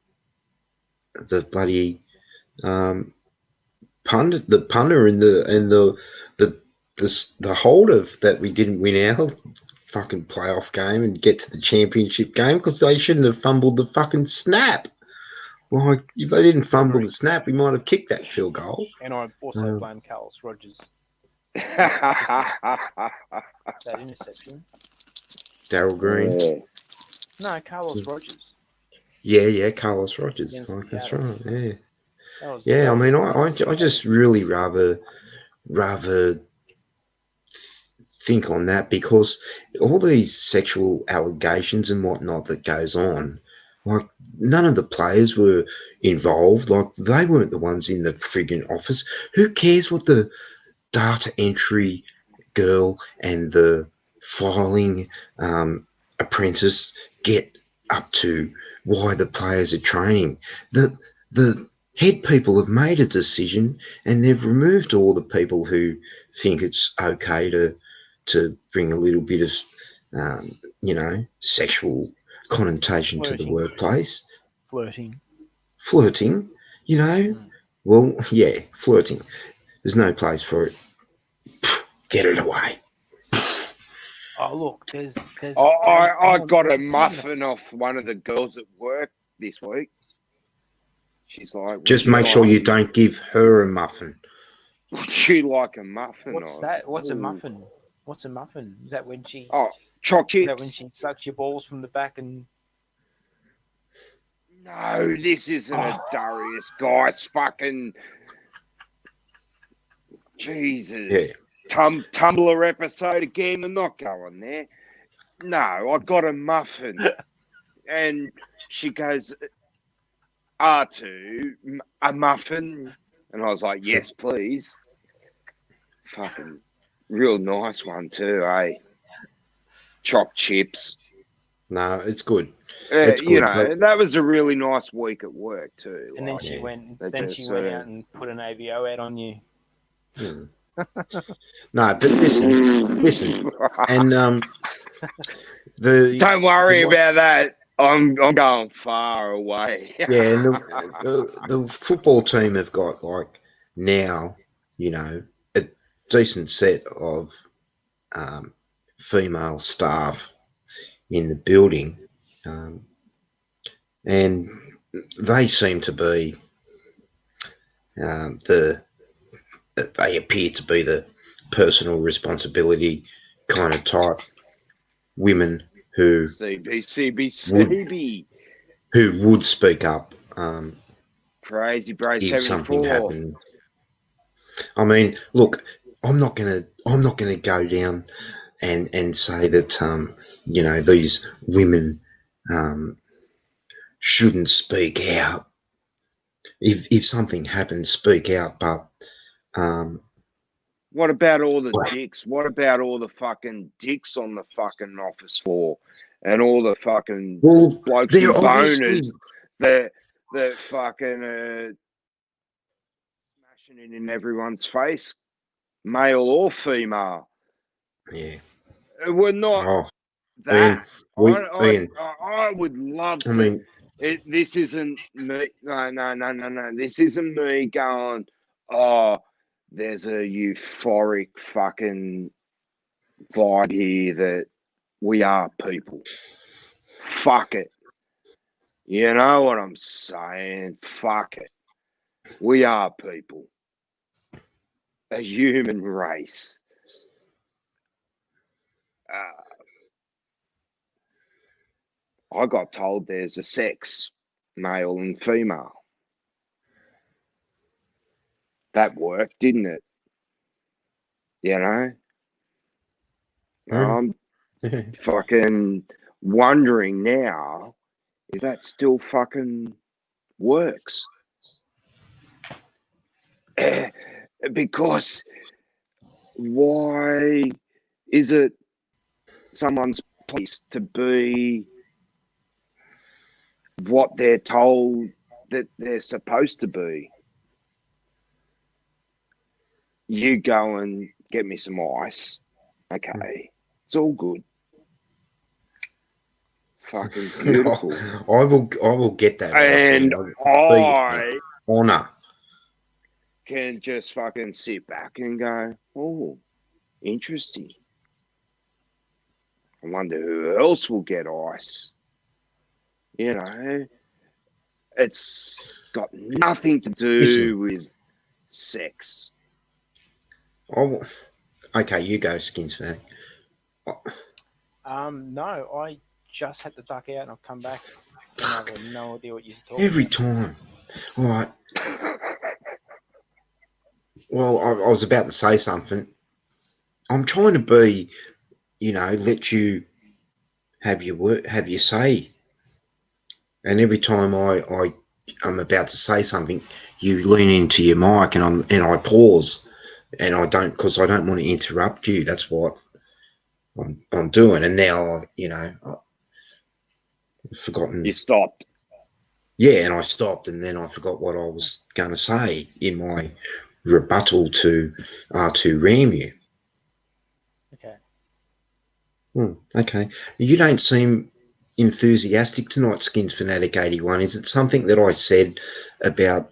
bloody punter and the holder that we didn't win our fucking playoff game and get to the championship game because they shouldn't have fumbled the fucking snap. Like, if they didn't fumble the snap, we might have kicked that field goal. And I also blame Carlos Rogers. That interception. Darryl Green. No, Carlos Rogers. Yeah, Carlos Rogers. Like, that's right. Yeah. I mean, I just really rather think on that because all these sexual allegations and whatnot that goes on, like, none of the players were involved. Like, they weren't the ones in the friggin' office. Who cares what the data entry girl and the filing apprentice get up to? Why the players are training? The head people have made a decision and they've removed all the people who think it's okay to bring a little bit of sexual connotation to the workplace. Flirting, Well, yeah, flirting. There's no place for it. Get it away. Oh, look, there's I got a muffin off one of the girls at work this week. She's like, just make sure you don't give her a muffin. Would you like a muffin? What's that? What's a muffin? What's a muffin? Is that when she? Oh, choc chips. Is that when she sucks your balls from the back and? No, this isn't a Darius Geis fucking Jesus. Yeah. Tumblr episode again. I'm not going there. No, I got a muffin, and she goes, R2, a muffin, and I was like, yes, please. Fucking real nice one too, eh? Chopped chips. No, it's good. It's good, that was a really nice week at work too. And then she went. Then she went out and put an AVO ad on you. No, but listen, and don't worry about that. I'm going far away. Yeah, and the football team have got, like, now, a decent set of female staff in the building, and they seem to be they appear to be the personal responsibility kind of type women who CB. would speak up Crazy Brave if something 74. happened. I mean, look, I'm not gonna go down and say that these women shouldn't speak out. If something happens, speak out. But what about all the dicks? What about all the fucking dicks on the fucking office floor and all the fucking blokes with boners that fucking smashing it in everyone's face, male or female? Yeah, we're not that. Ian, I would love to. This isn't me. No. This isn't me going, oh, there's a euphoric fucking vibe here that we are people. Fuck it. You know what I'm saying? Fuck it. We are people. A human race. I got told there's a sex, male and female. That worked, didn't it? You know? I'm fucking wondering now if that still fucking works. Because why is it someone's place to be what they're told that they're supposed to be? You go and get me some ice. Okay. It's all good. Fucking beautiful. I will get that. And I honor can just fucking sit back and go, oh, interesting. I wonder who else will get ice. You know, it's got nothing to do with sex. Okay, you go, Skinsfanatic. No, I just had to duck out and I'll come back. And I have no idea what you're talking Every about. time. All right. Well, I was about to say something. I'm trying to be, let you have your say. And every time I'm about to say something, you lean into your mic and I pause, and I don't, because I don't want to interrupt you. That's what I'm doing. And now, I've forgotten. You stopped. Yeah, and I stopped, and then I forgot what I was going to say in my rebuttal to R2RamU. Okay. Okay. You don't seem enthusiastic tonight, Skinsfanatic 81. Is it something that I said about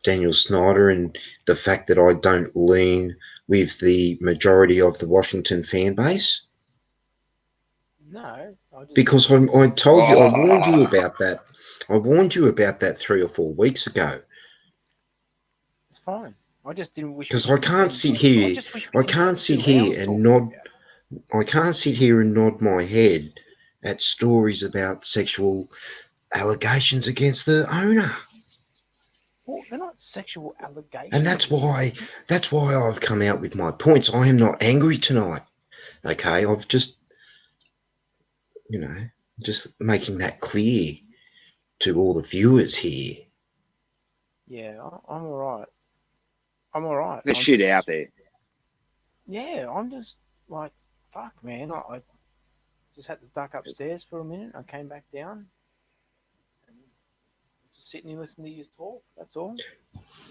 Daniel Snyder and the fact that I don't lean with the majority of the Washington fan base? No. Because I told you, I warned you about that. I warned you about that 3 or 4 weeks ago. It's fine. I just didn't wish. Because I can't sit here. I can't sit here and nod. I can't sit here and nod my head at stories about sexual allegations against the owner. Well, they're not sexual allegations. And that's why I've come out with my points. I am not angry tonight. Okay, I've just, just making that clear to all the viewers here. Yeah, I'm all right. There's shit out there. Yeah, I'm just like, fuck, man. I just had to duck upstairs for a minute. I came back down. And just sitting here listening to you talk. That's all.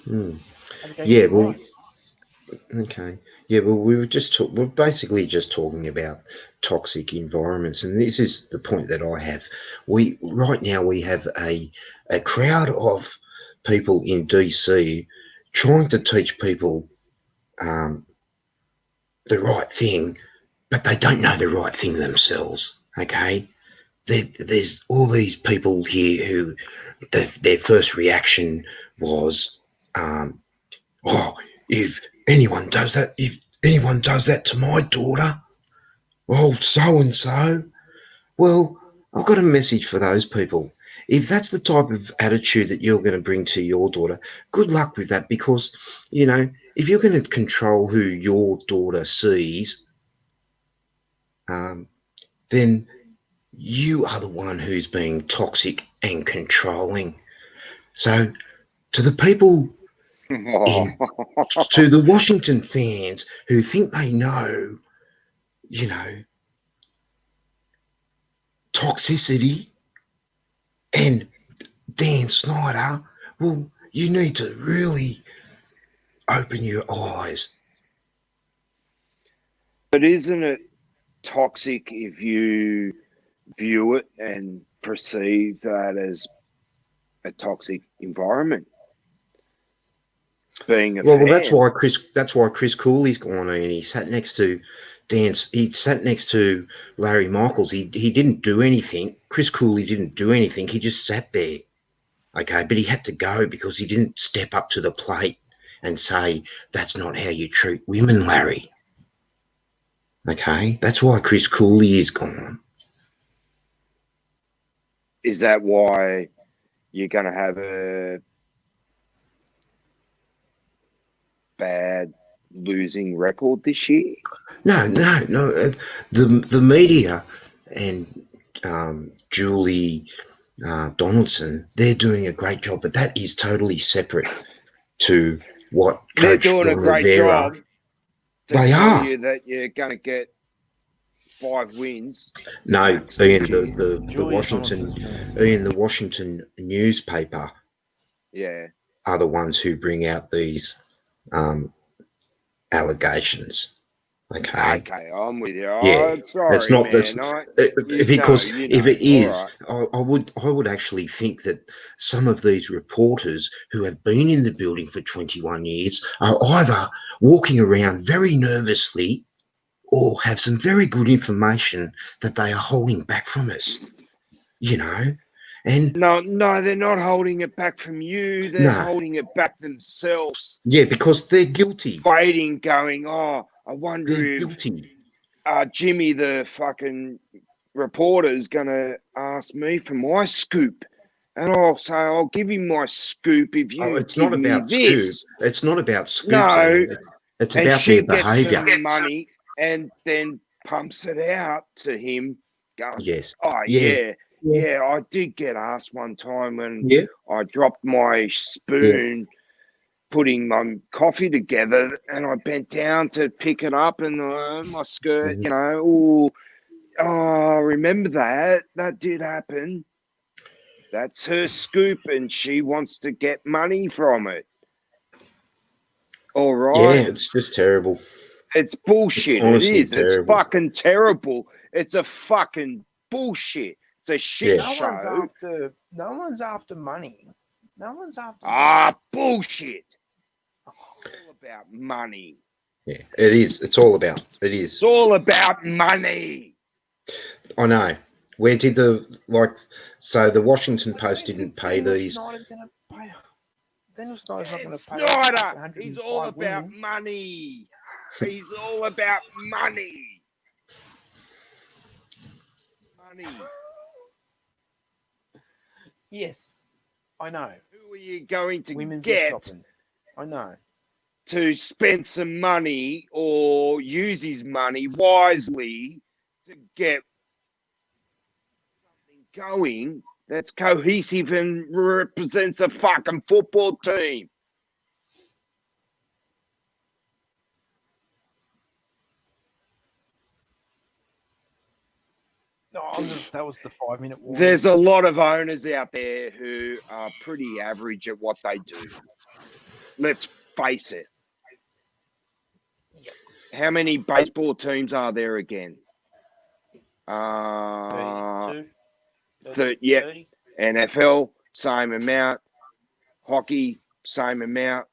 Yeah, well, okay. Yeah, well, we're basically just talking about toxic environments, and this is the point that I have. Right now we have a crowd of people in DC trying to teach people the right thing, but they don't know the right thing themselves. Okay, there's all these people here who their first reaction was, oh, if anyone does that to my daughter, well, so and so. Well, I've got a message for those people. If that's the type of attitude that you're going to bring to your daughter, good luck with that, because, you know, if you're going to control who your daughter sees, then you are the one who's being toxic and controlling. So to the people to the Washington fans who think they know, you know, toxicity and Dan Snyder, well, you need to really open your eyes. But isn't it toxic if you view it and perceive that as a toxic environment? Being a fan. Well, that's why Chris Cooley's gone in. He sat next to he sat next to Larry Michaels. He didn't do anything. Chris Cooley didn't do anything. He just sat there. Okay, but he had to go because he didn't step up to the plate and say, that's not how you treat women, Larry. Okay, that's why Chris Cooley is gone. Is that why you're going to have a bad losing record this year? No. The media and Julie Donaldson, they're doing a great job, but that is totally separate to what they're Coach doing Don a great Rivera. job. They tell are. you that you're going to get 5 wins. No, Ian, the Julia Washington, Donaldson's Ian, the Washington newspaper, Yeah, are the ones who bring out these allegations. Okay, I'm with you. Yeah, Oh, sorry, it's not man. because if it is, right. I would actually think that some of these reporters who have been in the building for 21 years are either walking around very nervously or have some very good information that they are holding back from us, you know. And No, they're not holding it back from you. They're holding it back themselves. Yeah, because they're guilty. Waiting, going, oh, I wonder They're if guilty. Jimmy, the fucking reporter, is going to ask me for my scoop. And I'll say, I'll give him my scoop if you It's give not me about this. scoop. It's not about scoops. No, it's and about she their gets behaviour. some money and then pumps it out to him. Going, Yes. oh yeah, I did get asked one time when I dropped my spoon putting my coffee together, and I bent down to pick it up, and my skirt, you know, remember that? That did happen. That's her scoop, and she wants to get money from it. All right. Yeah, it's just terrible. It's bullshit. It's honestly It is. terrible. It's fucking terrible. It's a fucking bullshit. It's a shit show. No one's after money. No one's after money. Bullshit. All about money. Yeah, it is. It's all about. It is. It's all about money. I know. Where did so the Washington Post didn't pay these. Daniel Snyder's not going to pay. Snyder, he's all about money. He's all about money. Money. Yes, I know. Who are you going to Women's get? I know. To spend some money or use his money wisely to get something going that's cohesive and represents a fucking football team. No, that was the 5-minute warning. There's a lot of owners out there who are pretty average at what they do. Let's face it. How many baseball teams are there again? 32. 30. NFL, same amount. Hockey, same amount.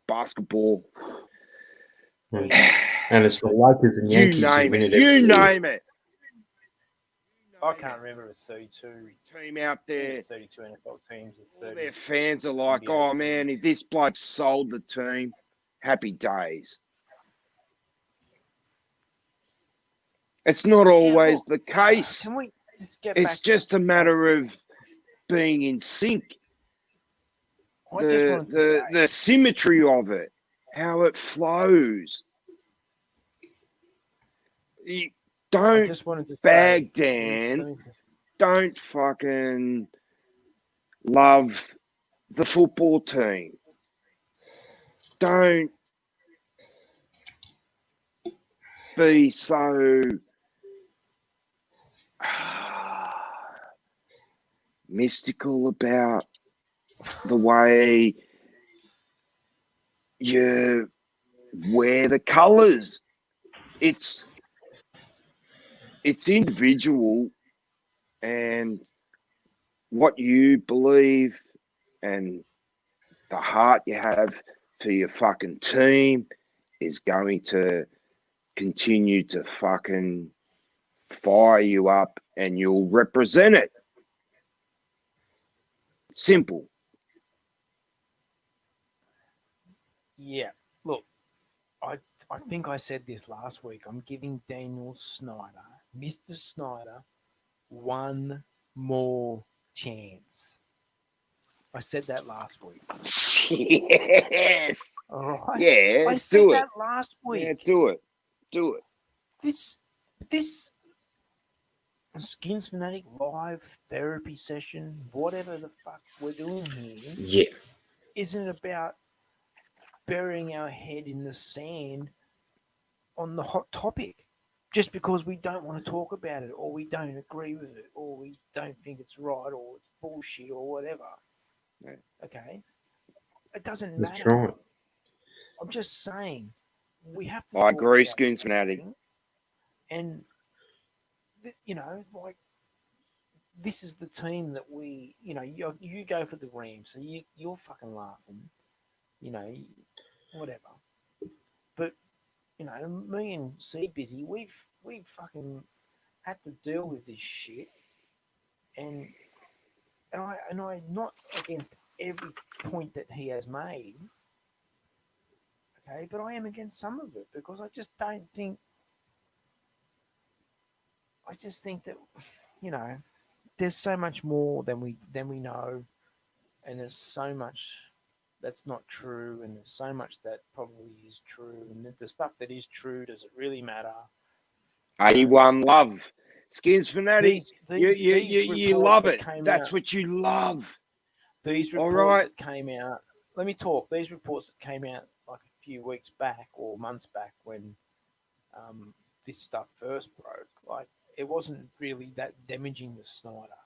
Basketball. And it's the Lakers and Yankees who win it every year. You name it. I can't remember if 32 team out there. There's 32 NFL teams. There's All 30. their fans are like, NBA oh teams. man, if this bloke sold the team, happy days. It's not always the case. Can we just get It's back just to a matter of being in sync. I just wanted to say, The symmetry of it, how it flows. You I don't just wanted to bag say, down. Don't fucking love the football team. Don't be so mystical about the way you wear the colours. It's individual, and what you believe and the heart you have for your fucking team is going to continue to fucking fire you up, and you'll represent it. Simple. Yeah, look, I think I said this last week. I'm giving Daniel Snyder, Mr. Snyder, one more chance. I said that last week. Yes. All right. Yeah. I said that last week. Yeah, do it. Do it. This Skinsfanatic Live therapy session, whatever the fuck we're doing here, isn't about burying our head in the sand on the hot topic just because we don't want to talk about it, or we don't agree with it, or we don't think it's right, or it's bullshit, or whatever. Yeah. Okay? It doesn't matter. That's right. I'm just saying we have to. I agree, Skinsfanatic. And like, this is the team that we, you go for the Rams, so you're fucking laughing, whatever. But me and C Busy, we've fucking had to deal with this shit, and I'm not against every point that he has made, okay, but I am against some of it because I just think that there's so much more than we know, and there's so much that's not true, and there's so much that probably is true, and the stuff that is true, does it really matter? A1 love. Skinsfanatic, you love it. That's what you love. These reports that came out, let me talk. These reports that came out like a few weeks back or months back when this stuff first broke, like, it wasn't really that damaging to Snyder.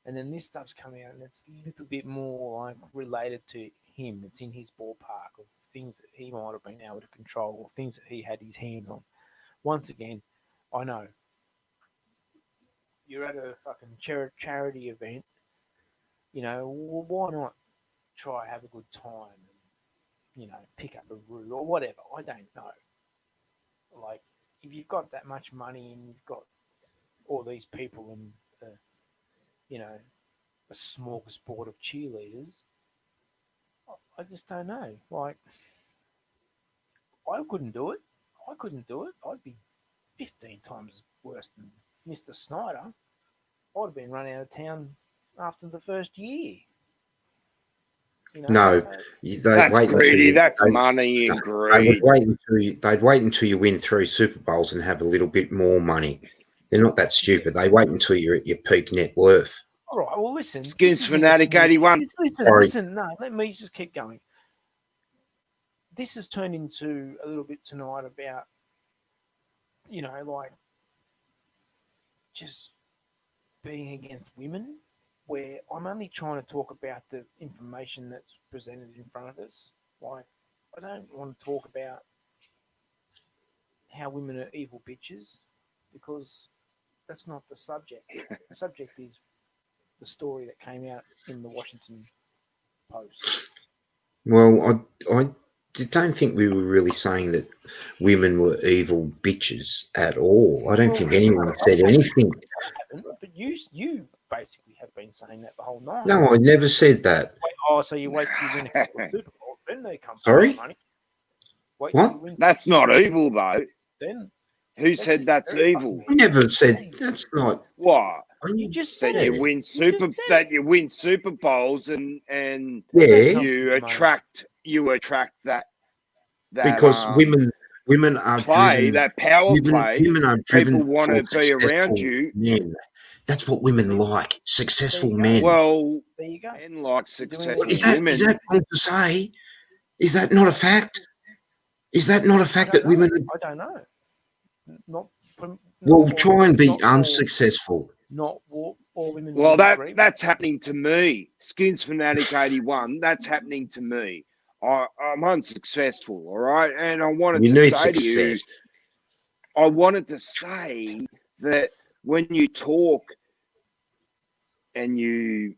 And then this stuff's coming out, and it's a little bit more like related to him. It's in his ballpark of things that he might have been able to control, or things that he had his hand on. Once again, I know you're at a fucking charity event. Well, why not try have a good time and pick up a roux or whatever? I don't know. Like, if you've got that much money and you've got all these people and a smorgasbord of cheerleaders, I just don't know. Like, I couldn't do it. I'd be 15 times worse than Mr. Snyder. I'd have been run out of town after the first year. No, that's greedy. That's money and greed. They'd wait until you win 3 Super Bowls and have a little bit more money. They're not that stupid. They wait until you're at your peak net worth. All right. Well, listen. Skinsfanatic 81. Listen. No, let me just keep going. This has turned into a little bit tonight about, like, just being against women, where I'm only trying to talk about the information that's presented in front of us. Like, I don't want to talk about how women are evil bitches, because that's not the subject. The subject is the story that came out in the Washington Post. Well, don't think we were really saying that women were evil bitches at all. I don't think anyone said anything. But you basically have been saying that the whole night. No, I never said that. So you wait till you win a couple of Super Bowls, then they come. Sorry? Money. Wait What? till you win. That's not evil, though. Then who said that's evil? I never said that's not. What? You just said that it. you win Super Bowls and Yeah, you attract that because women are play, driven. that power play. Women are driven. People want to be around you. Men. That's what women like. Successful men. Well, there you go. men like successful Is women. that wrong to say? Is that not a fact? Is that not a fact that women? I don't know. Not. Well, try and be unsuccessful. Not all women. Well, that's happening to me. Skinsfanatic 81. That's happening to me. I'm unsuccessful, all right, and I wanted to say to you, I wanted to say that when you talk and you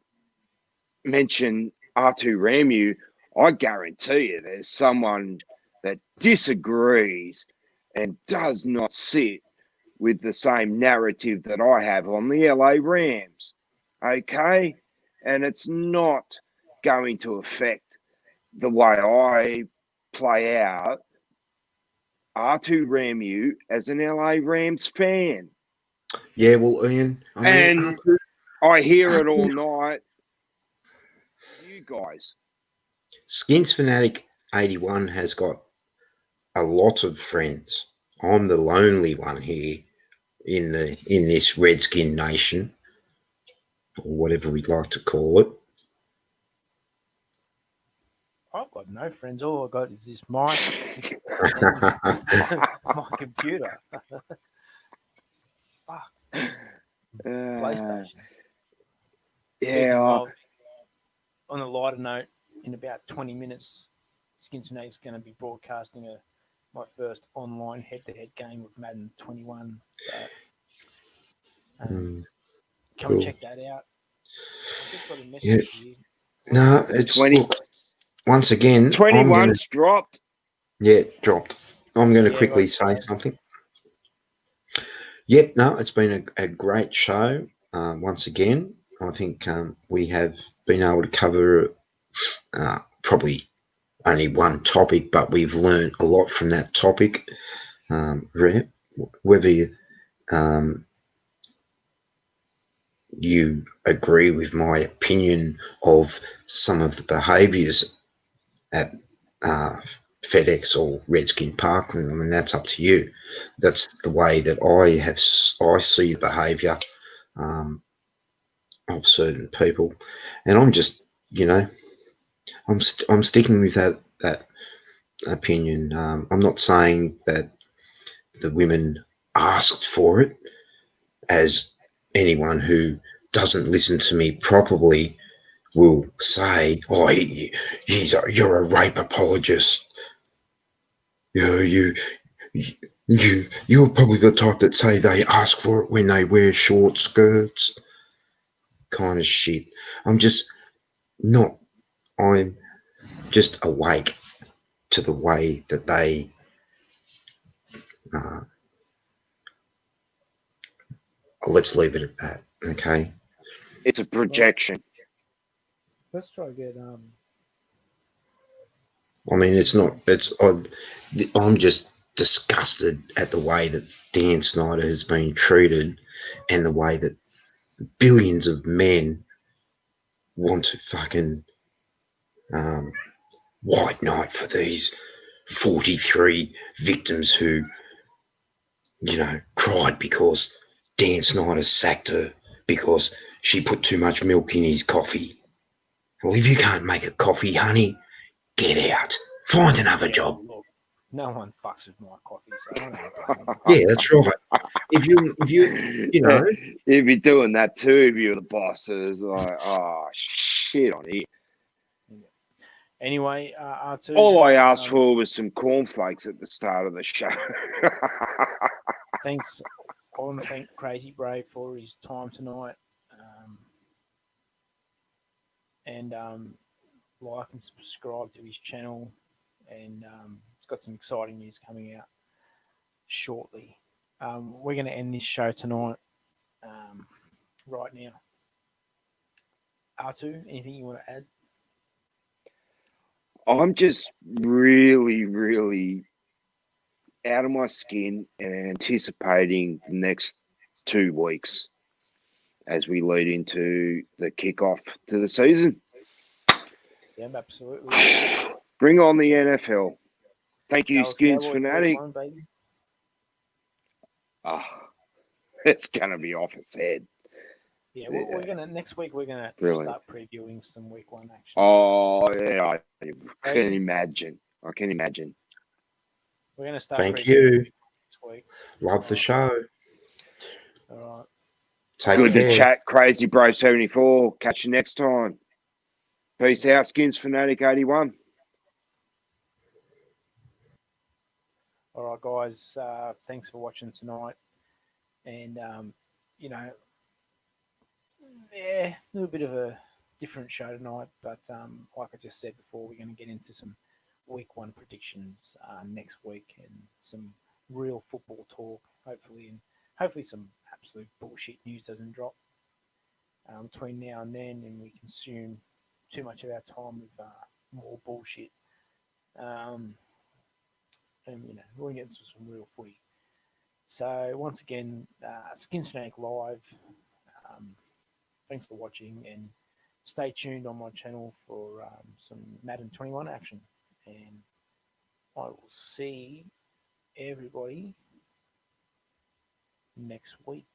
mention R2RamU, I guarantee you there's someone that disagrees and does not sit with the same narrative that I have on the LA Rams, okay? And it's not going to affect the way I play out R2RamU as an LA Rams fan. Yeah, well, Ian, I hear it all night. You guys. Skinsfanatic 81 has got a lot of friends. I'm the lonely one here in this Redskin Nation, or whatever we'd like to call it. I've got no friends. All I got is this mic and my computer. Fuck. PlayStation. Yeah. On a lighter note, in about 20 minutes, Skinsfanatic's going to be broadcasting my first online head-to-head game with Madden 21. So, come and check that out. I just got a message here. No, it's 20. Once again, 21's dropped. Yeah, dropped. I'm going to quickly say something. Yep, no, it's been a great show. Once again, I think we have been able to cover probably only one topic, but we've learned a lot from that topic. Whether you agree with my opinion of some of the behaviours at FedEx or Redskin Parkland, I mean, that's up to you. That's the way that I see the behaviour of certain people, and I'm just, I'm sticking with that opinion. I'm not saying that the women asked for it, as anyone who doesn't listen to me properly will say, "Oh, you're a rape apologist. You're probably the type that say they ask for it when they wear short skirts," kind of shit. I'm just awake to the way that they let's leave it at that, okay? It's a projection. Let's try to get I mean, I'm just disgusted at the way that Dan Snyder has been treated, and the way that billions of men want to fucking white knight for these 43 victims who, cried because Dan Snyder sacked her because she put too much milk in his coffee. Well, if you can't make a coffee, honey, get out. Find another job. Look, no one fucks with my coffee, so I don't know. Yeah, that's right. If you if you're doing that too, if you're the boss, it's like, oh shit on it. Anyway, R2. All I asked for was some cornflakes at the start of the show. Thanks. I want to thank Crazy Brave for his time tonight. And like and subscribe to his channel. and it's got some exciting news coming out shortly. We're going to end this show tonight, right now. R2, anything you want to add? I'm just really, really out of my skin and anticipating the next 2 weeks as we lead into the kickoff to the season. Yeah, absolutely. Bring on the NFL. Thank you, Dallas Skins Cowboys Fanatic. week 1, baby. It's gonna be off its head. Yeah, we're gonna next week. We're gonna Really? start previewing some week 1 action. Oh yeah, I can Crazy. imagine. I can imagine. We're gonna start. Thank previewing you. next week. Love the show. All right. Take Good care. to chat, Crazy Brave 74. Catch you next time. Peace out, Skins Fanatic 81. All right, guys. Thanks for watching tonight. And yeah, a little bit of a different show tonight, but like I just said before, we're going to get into some week 1 predictions next week and some real football talk, hopefully, and hopefully some absolute bullshit news doesn't drop between now and then, and we consume too much of our time with more bullshit. And we're going to get into some real footy. So once again, Skinsfanatic Live. Thanks for watching, and stay tuned on my channel for some Madden 21 action. And I will see everybody next week.